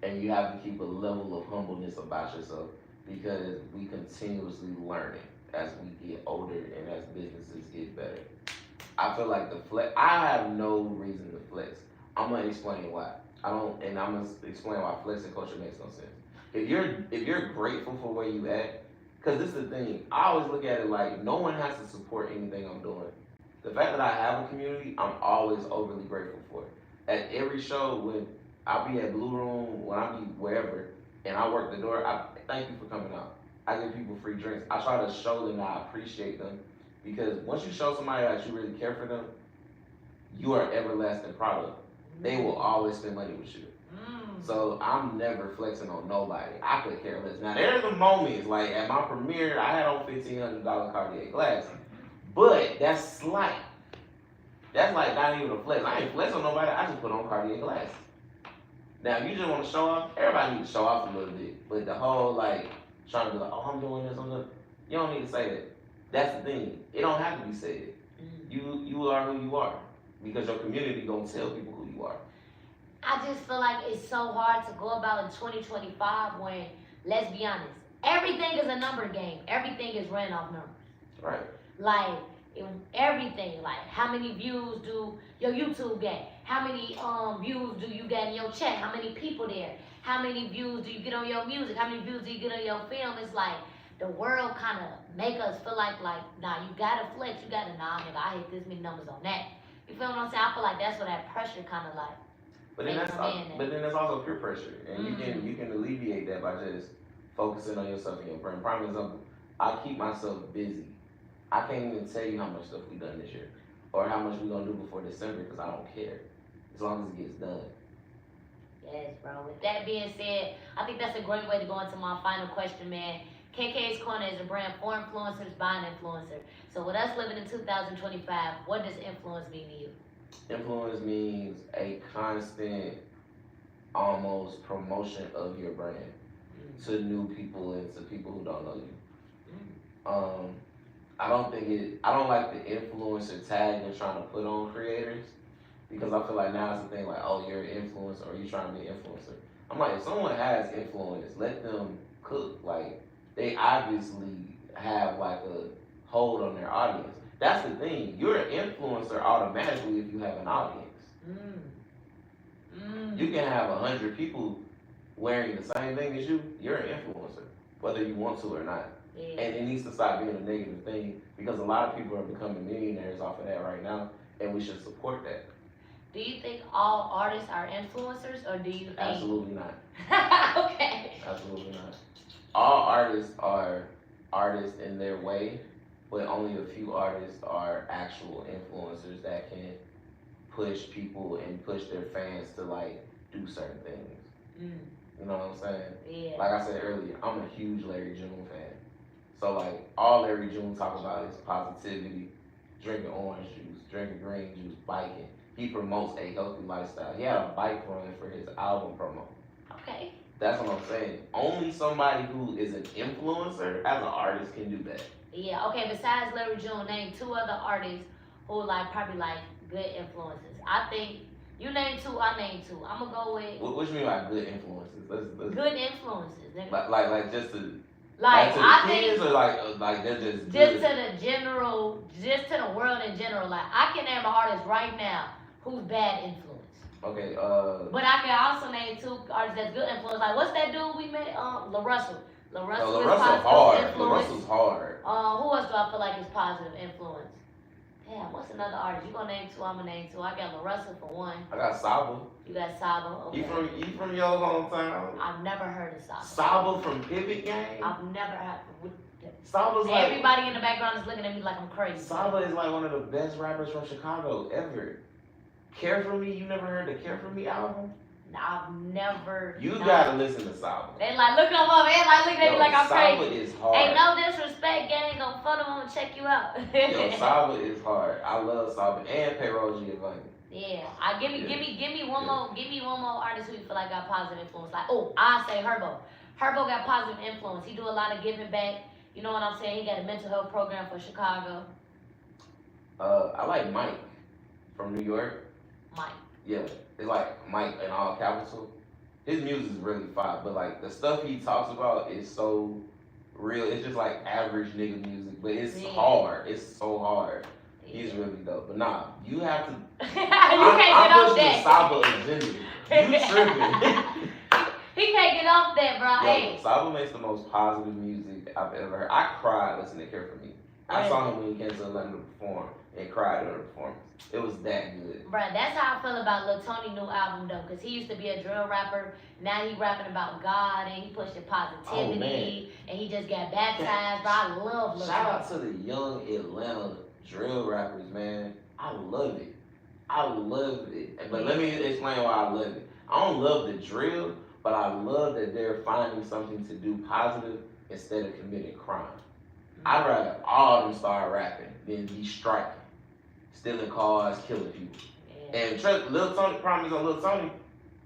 A: And you have to keep a level of humbleness about yourself because we continuously learning as we get older and as businesses get better. I feel like I have no reason to flex. I'm gonna explain why. I'm gonna explain why flexing culture makes no sense. If you're grateful for where you at, cause this is the thing, I always look at it like no one has to support anything I'm doing. The fact that I have a community, I'm always overly grateful for it. At every show, when I'll be at Blue Room, when I be wherever, and I work the door, I thank you for coming out. I give people free drinks. I try to show them that I appreciate them. Because once you show somebody that you really care for them, you are everlasting proud of them. They will always spend money with you. So I'm never flexing on nobody. I could care less. Now there's the moments, like at my premiere, I had on $1,500 Cartier glasses. But that's slight. That's like not even a flex. I ain't flex on nobody, I just put on Cartier glasses. Now if you just want to show off, everybody needs to show off a little bit. But the whole like, trying to be like, oh I'm doing this, you don't need to say that. That's the thing. It don't have to be said. You are who you are. Because your community gonna tell people who you are.
B: I just feel like it's so hard to go about in 2025 when, let's be honest, everything is a number game. Everything is ran off numbers.
A: Right.
B: Like, everything. Like, how many views do your YouTube get? How many views do you get in your chat? How many people there? How many views do you get on your music? How many views do you get on your film? It's like, the world kind of make us feel like, nah, you gotta flex. You gotta, nah, nigga, I hit this many numbers on that. You feel what I'm saying? I feel like that's where that pressure kind of like.
A: But then that's also peer pressure, and you can alleviate that by just focusing on yourself and your brand. Prime example, I keep myself busy. I can't even tell you how much stuff we done this year, or how much we gonna do before December, because I don't care, as long as it gets done.
B: Yes, bro. With that being said, I think that's a great way to go into my final question, man. KK's Corner is a brand for influencers by an influencer. So with us living in 2025, what does influence mean to you?
A: Influence means a constant, almost promotion of your brand to new people and to people who don't know you. I don't like the influencer tag they're trying to put on creators, because I feel like now it's a thing like, oh, you're an influencer or you're trying to be an influencer. I'm like, if someone has influence, let them cook. Like, they obviously have like a hold on their audience. That's the thing. You're an influencer automatically if you have an audience. You can have 100 people wearing the same thing as you. You're an influencer, whether you want to or not.
B: Yeah.
A: And it needs to stop being a negative thing, because a lot of people are becoming millionaires off of that right now, and we should support that.
B: Do you think all artists are influencers, or do you think?
A: Absolutely not.
B: Okay.
A: Absolutely not. All artists are artists in their way, but only a few artists are actual influencers that can push people and push their fans to like do certain things. You know what I'm saying?
B: Yeah.
A: Like I said earlier, I'm a huge Larry June fan. So like all Larry June talk about is positivity, drinking orange juice, drinking green juice, biking. He promotes a healthy lifestyle. He had a bike run for his album promo.
B: Okay.
A: That's what I'm saying. Only somebody who is an influencer as an artist can do that.
B: Yeah, okay, besides Larry June, name 2 other artists who like probably like good influences. I think you name 2, I name 2. I'm gonna go with
A: What you mean by good influences? Let's
B: good influences, nigga.
A: like just to
B: like
A: to
B: I
A: the kids,
B: think
A: or like they're just
B: to the general, just to the world in general. Like I can name an artist right now who's bad influence.
A: Okay,
B: but I can also name 2 artists that's good influence. Like what's that dude we met? La Russell. La Russell is positive
A: hard.
B: influence.
A: La Russell's hard.
B: Who else do I feel like is positive influence? Damn, what's another artist? You gonna name 2, I'm gonna name 2. I got La Russell for 1.
A: I got Saba.
B: You got Saba. Okay.
A: You from your hometown?
B: I've never heard of Saba.
A: Saba from Pivot Gang?
B: I've never had.
A: Saba's like,
B: everybody in the background is looking at me like I'm crazy.
A: Saba is like one of the best rappers from Chicago ever. Care For Me, you never heard the Care For Me album?
B: I've never.
A: You gotta listen to Saba.
B: They like look him up, and like looking at me like I'm
A: Saba
B: crazy.
A: Is hard.
B: Ain't no disrespect, gang. Gonna photo him and check you out.
A: Yo, Saba is hard. I love Saba and Payroll Giovanni.
B: Yeah, give me one more. Give me one more artist who you feel like got positive influence. Like, oh, I say Herbo. Herbo got positive influence. He do a lot of giving back. You know what I'm saying? He got a mental health program for Chicago.
A: I like Mike from New York.
B: Mike.
A: Yeah, it's like Mike in all capital. His music is really fire, but like the stuff he talks about is so real. It's just like average nigga music, but it's hard. It's so hard. He's really dope. But nah, you have to.
B: You can't get off that.
A: Saba agenda. You tripping?
B: He can't get off that, bro. Hey.
A: Saba makes the most positive music I've ever heard. I cried listening to Care For Me. I saw him when he came to Atlanta to perform and cried during the performance. It was that good.
B: Bruh, that's how I feel about Lil Tony new album though, cause he used to be a drill rapper. Now he rapping about God and he pushing positivity and he just got baptized. Bro, I love Lil Tony.
A: Shout out to the young Atlanta drill rappers, man. I love it. I love it. But let me explain why I love it. I don't love the drill, but I love that they're finding something to do positive instead of committing crime. I'd rather all of them start rapping than be striking, stealing cars, killing people.
B: Yeah.
A: And Lil Tony, promise on Lil Tony,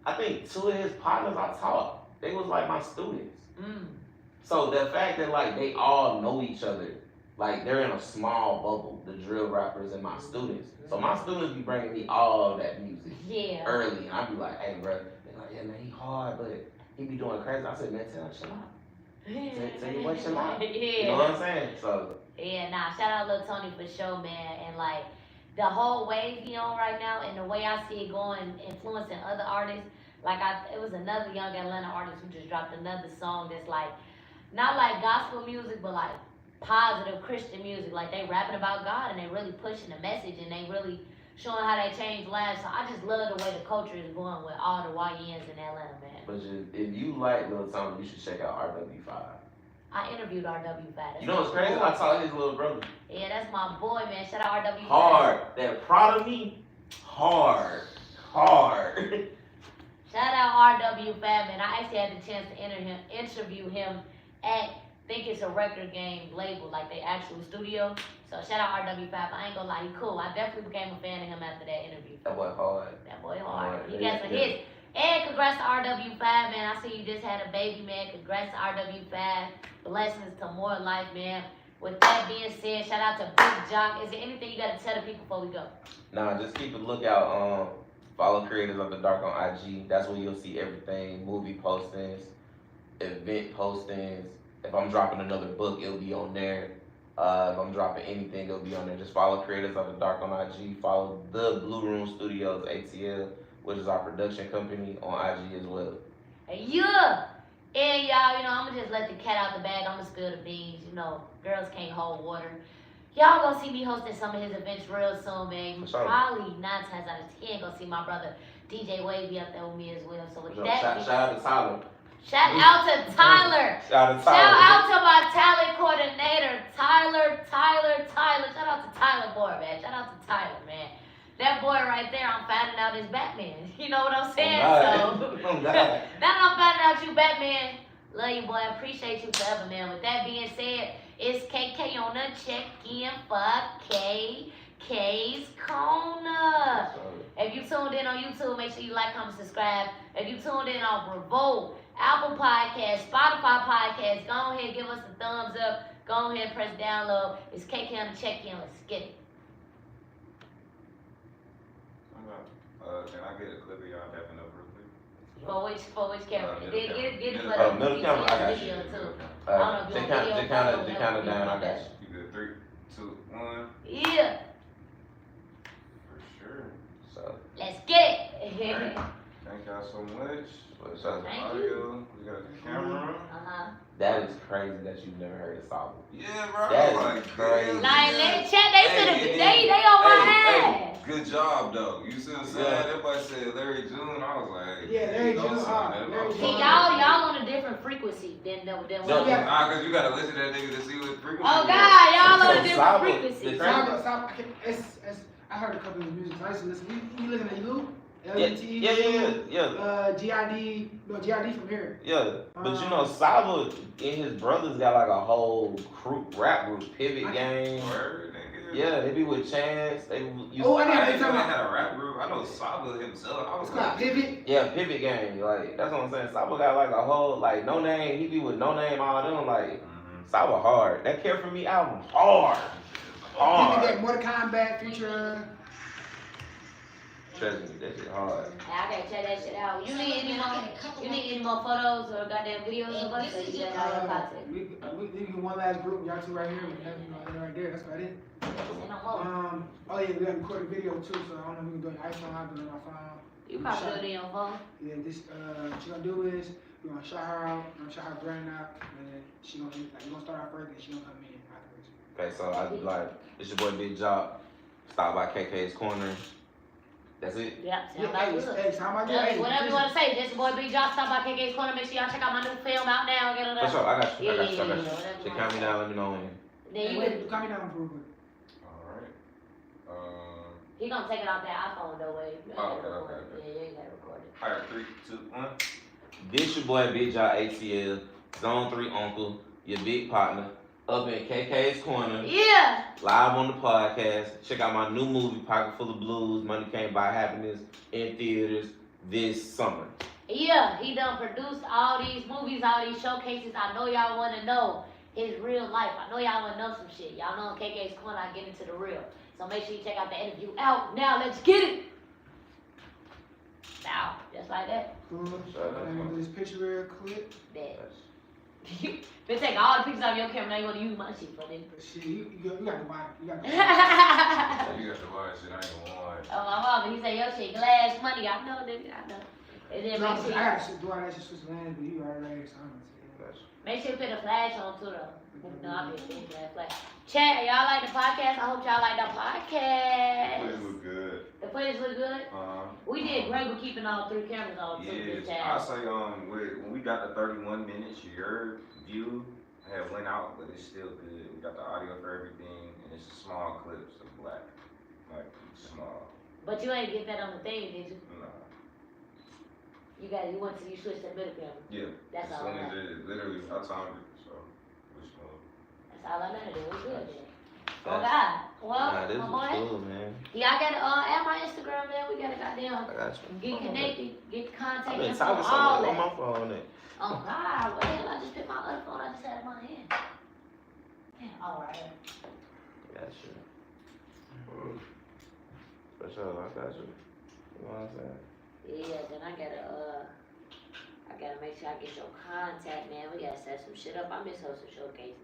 A: I think 2 of his partners I taught, they was like my students. So the fact that like they all know each other, like they're in a small bubble, the drill rappers and my students. So my students be bringing me all that music early, and I be like, hey, bro, they're like, yeah, man, he hard, but he be doing crazy. I said, man, tell him chill out. Tell you what you like. You know what I'm saying? So
B: shout out Lil Tony for sure, man. And like the whole wave he on right now, and the way I see it going, influencing other artists. Like it was another young Atlanta artist who just dropped another song that's like not like gospel music, but like positive Christian music. Like they rapping about God and they really pushing the message and they really showing how they change lives. So I just love the way the culture is going with all the YNs in Atlanta, man.
A: But if you like Lil Tony, you should check out RW5.
B: I interviewed RW5.
A: You know what's crazy? I saw his little brother.
B: Yeah, that's my boy, man. Shout out RW5.
A: Hard. That Proud of Me, hard.
B: Shout out RW5, man. I actually had the chance to interview him at, I think it's a record game label, like the actual studio. So shout out RW5. I ain't gonna lie, he cool. I definitely became a fan of him after that interview.
A: That boy hard.
B: That boy hard. He got some hits. And congrats to RW5, man. I see you just had a baby, man. Congrats to RW5. Blessings to more life, man. With that being said, shout out to Big Jock. Is there anything you got to tell the people before we go?
A: Nah, just keep a lookout. Follow Creators of the Dark on IG. That's where you'll see everything. Movie postings, event postings. If I'm dropping another book, it'll be on there. If I'm dropping anything, it'll be on there. Just follow Creators of the Dark on IG. Follow the Blue Room Studios, ATL, which is our production company, on IG as well.
B: Yeah. And y'all, I'm going to just let the cat out the bag. I'm going to spill the beans. Girls can't hold water. Y'all going to see me hosting some of his events real soon, man.
A: Sure.
B: Probably 9 times out of 10 going to see my brother DJ Wavy up there with me as well. So with
A: Shout out to Tyler.
B: Shout out to Tyler. Shout out to my talent coordinator, Tyler. Shout out to Tyler boy, man. Shout out to Tyler, man. That boy right there, I'm finding out is Batman. You know what I'm saying? So now that I'm finding out you Batman, love you, boy. I appreciate you forever, man. With that being said, it's KK on the check-in for K's Corner. If you tuned in on YouTube, make sure you like, comment, subscribe. If you tuned in on Revolt, Apple Podcasts, Spotify Podcasts, go ahead, give us a thumbs up. Go ahead, press download. It's KK on the check-in. Let's get it.
D: Can I get a clip of y'all dapping up real quick?
B: For which camera? Get it for
A: middle camera, I got
B: video
A: you.
B: too.
A: Just count it down, I got you.
D: You good? 3, 2, 1.
B: Yeah.
D: For sure.
A: So,
B: Let's get it.
D: Thank y'all so much.
B: Thank you.
D: We got the camera.
A: that is crazy that you've never heard of Saba.
D: Yeah, bro.
A: That is crazy.
B: Like, let it check. They on my ass.
D: Good job, though. You see what I'm saying?
A: Yeah.
D: Everybody said Larry June. I was like,
C: Yeah, Larry June.
B: See, y'all on a different frequency than
A: No,
B: what.
D: nah, because you got to listen to that nigga to see what frequency.
B: Oh, God, y'all on a different
A: Saba,
B: frequency.
C: Stop. I heard a couple of his music. I used to listen. We listen to you. LUT,
A: Yeah.
C: GID from here.
A: Yeah, but Saba and his brothers got like a whole rap group, Pivot Gang.
D: Word, nigga.
A: Yeah, they be with Chance.
C: I
D: didn't
C: know
D: know
C: they
D: they
C: talking about.
D: had a rap group. I know Saba himself. I was
C: It's called Pivot.
A: Yeah, Pivot Gang. Like that's what I'm saying. Saba got like a whole No Name. He be with No Name, all them. Like So I was hard. That Care For Me album, hard.
C: Then we get Mortal Kombat feature.
A: Trust me, that shit hard.
B: I gotta check that shit out. You need any more photos or goddamn videos of us? Or you just all your content?
C: We need one last group. Y'all two right here. We have right there. That's about it. Oh yeah, we got to record a video too. So I don't know if we can do it on iPhone. I'll do it on my phone.
B: You probably do it on your phone.
C: Yeah, this what you gonna do is we gonna shout her out. We're gonna shout her brand out, and then she gonna we gonna start out first, and she gonna come in afterwards.
A: Okay, so I like it's your boy Big Jock. Stop by KK's Corner. That's it?
B: Yeah, sound
C: Hey,
B: good. Whatever you want to say, just boy Big Jock, stop by KK's Corner. Make sure y'all check out my new film out now.
A: For sure, I got you.
B: Yeah.
A: Check count me down, let me know when.
B: Then you
C: Wait, count me down for real.
D: Alright.
B: He gonna take it off that iPhone though, way.
D: Okay.
B: Yeah, you ain't gotta record it.
D: Alright, 3, 2, 1.
A: This your boy Big Jock ATL, Zone 3 Uncle, your big partner, up in KK's Corner.
B: Yeah.
A: Live on the podcast. Check out my new movie, Pocket Full of Blues. Money Can't Buy Happiness in theaters this summer.
B: Yeah, he done produced all these movies, all these showcases. I know y'all want to know his real life. I know y'all want to know some shit. Y'all know in KK's Corner, I get into the real. So make sure you check out the interview out now. Let's get it. Now, just like that.
C: Cool. Let me do this picture real quick.
B: Bet. Been taking all the pictures of your camera. Now you want to use my shit for this.
C: Shit, you got the wine. You got the
D: You got the wine shit, I ain't gonna lie.
B: Oh, my mama, he said your shit glass money. I know, nigga. I know. And then
C: I
B: make sure,
C: gotta do all that shit Switzerland, but you already so I'm gonna say
B: make sure you put a flash on too, though. No, I'm just saying flash. Chat, y'all like the podcast? I hope y'all like the podcast.
D: Footage look good.
B: The footage look good? We did great with keeping all 3 cameras on too.
D: Yeah, I say when we got the 31 minutes, your view had went out, but it's still good. We got the audio for everything, and it's a small clips of black, like small.
B: But you ain't get that on the thing, did you?
D: Nah.
B: You switched that middle camera.
D: Yeah.
B: That's
D: as
B: all I
D: soon as
B: know.
D: it literally, I timed it, so it's smooth.
B: That's all I know to do. It was good then. Oh God. Well,
A: Nah, this
B: my
A: is
B: boy.
A: cool, man.
B: Yeah, I gotta add my Instagram, man. We gotta goddamn
A: I got you.
B: get connected, get the contact
A: I've been
B: info,
A: talking so
B: all
A: much on
B: that.
A: my phone.
B: Oh God, what the hell? I just picked my other phone. I just had it in my hand. Yeah, all right.
A: Got you. For sure, I got you. You know what I'm saying?
B: Yeah, then I gotta make sure I get your contact, man. We gotta set some shit up. I miss hosting showcases.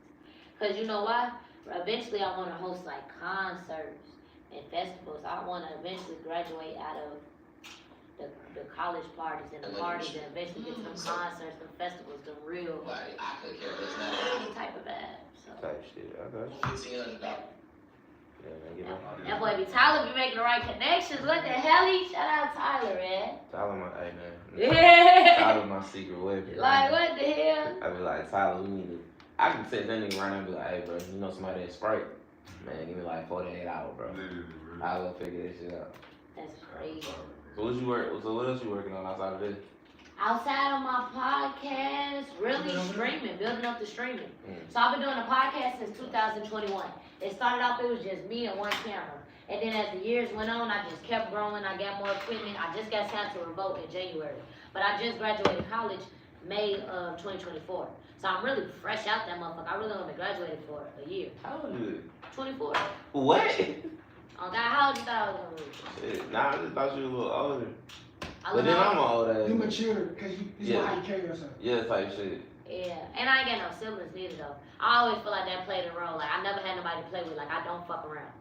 B: Cause you know why? Eventually I wanna host like concerts and festivals. I wanna eventually graduate out of the college parties and the parties and eventually get some concerts, some festivals, the real type of vibe. So.
A: Type shit, I got you. Yeah, man, get my
B: That boy be Tyler be making the right connections. What the hell? Shout out Tyler, man.
A: Tyler, my, hey, man.
B: Yeah.
A: Tyler, my secret weapon.
B: Like, what the hell?
A: I be like, Tyler, we need to. I can text that nigga right now and be like, hey, bro, you know somebody at Sprite? Man, give me like 48 hours, bro. I'll go figure this shit out.
B: That's crazy.
A: So what else you working on outside of this?
B: Outside of my podcast, really streaming, building up the streaming. So I've been doing a podcast since 2021. It started off, it was just me and one camera. And then as the years went on, I just kept growing. I got more equipment. I just got signed to Revolt in January. But I just graduated college May of 2024. So I'm really fresh out that motherfucker. I really only graduated for a year.
A: How old are you?
B: 24.
A: What?
B: Oh God, how old you thought I was gonna reach?
A: Shit, nah, I just thought you were a little older.
B: I
A: But
B: look
A: then
B: older.
A: I'm an old ass.
C: You mature, cause you know how you carry yourself.
A: Yeah, type shit.
B: Yeah, and I ain't got no siblings neither though. I always feel like that played a role. Like I never had nobody to play with. Like I don't fuck around.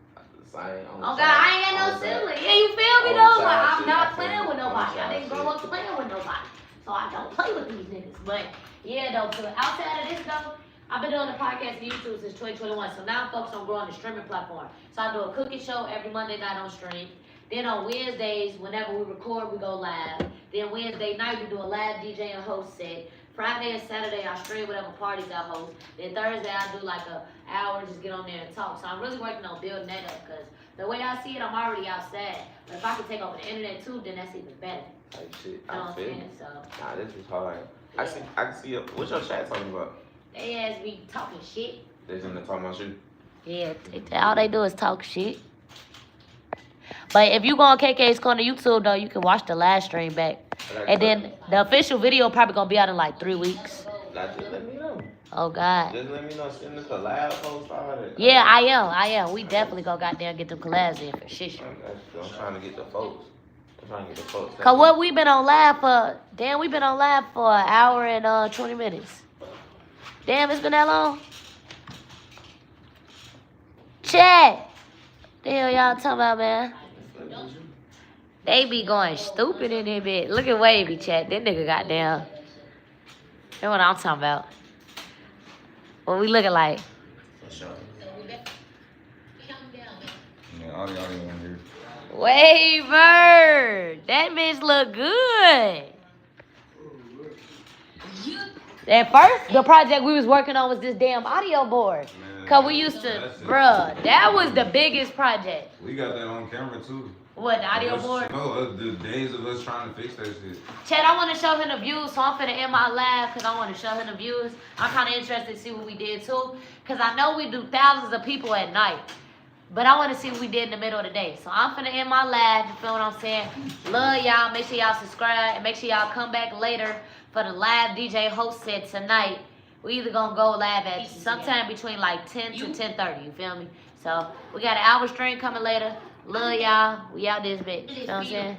A: Same.
B: Oh God, I ain't got no siblings. Yeah, you feel me
A: on
B: though?
A: the
B: Like
A: side
B: I'm
A: shit,
B: not
A: I feel
B: playing
A: you.
B: with
A: On the
B: nobody. I
A: side
B: didn't grow
A: shit.
B: up playing with nobody. So I don't play with these niggas. But yeah though, so outside of this though, I've been doing the podcast and YouTube since 2021. So now I'm focused on growing the streaming platform. So I do a cooking show every Monday night on stream. Then on Wednesdays, whenever we record, we go live. Then Wednesday night, we do a live DJ and host set. Friday and Saturday, I stream whatever parties I host. Then Thursday, I do like an hour, just get on there and talk. So I'm really working on building that up because the way I see it, I'm already outside. But if I can take over the internet too, then that's even better.
A: Type shit.
B: You know what
A: I
B: I'm
A: feel.
B: saying? So
A: Nah, this is hard.
B: Yeah.
A: I can see. What's your chat talking about?
B: they ass be talking shit.
A: They in there talking about you.
B: Yeah, all they do is talk shit. But if you go on KK's Corner YouTube though, you can watch the live stream back. And then the official video probably gonna be out in like 3 weeks.
A: Just let me know.
B: Oh God.
A: Just let me know, send the collab post, all that.
B: Yeah, I am. We definitely go goddamn get them collabs in for shit.
A: I'm trying to get the folks.
B: Cause what we been on live for? Damn, we been on live for an hour and 20 minutes. Damn, it's been that long. Chat. The hell y'all talking about, man? They be going stupid in there, bit. Look at Wavy, chat. That nigga goddamn. That's what I'm talking about. What we looking like?
D: For sure. Yeah, all the audio in here.
B: Waver. That bitch look good. At first, the project we was working on was this damn audio board.
E: Man,
B: Cause we used to, bruh, that was the biggest project.
E: We got that on camera too.
B: What, the audio board?
E: No, the days of us trying to fix that shit.
B: Chad, I want to show him the views, so I'm finna end my live because I want to show him the views. I'm kind of interested to see what we did too, because I know we do thousands of people at night, but I want to see what we did in the middle of the day. So I'm finna end my live, you feel what I'm saying? Love y'all, make sure y'all subscribe, and make sure y'all come back later for the live DJ host set tonight. We either gonna go live at sometime between like 10 to 10:30, you feel me? So we got an hour stream coming later. Love y'all. We out this bitch. You know what I'm saying?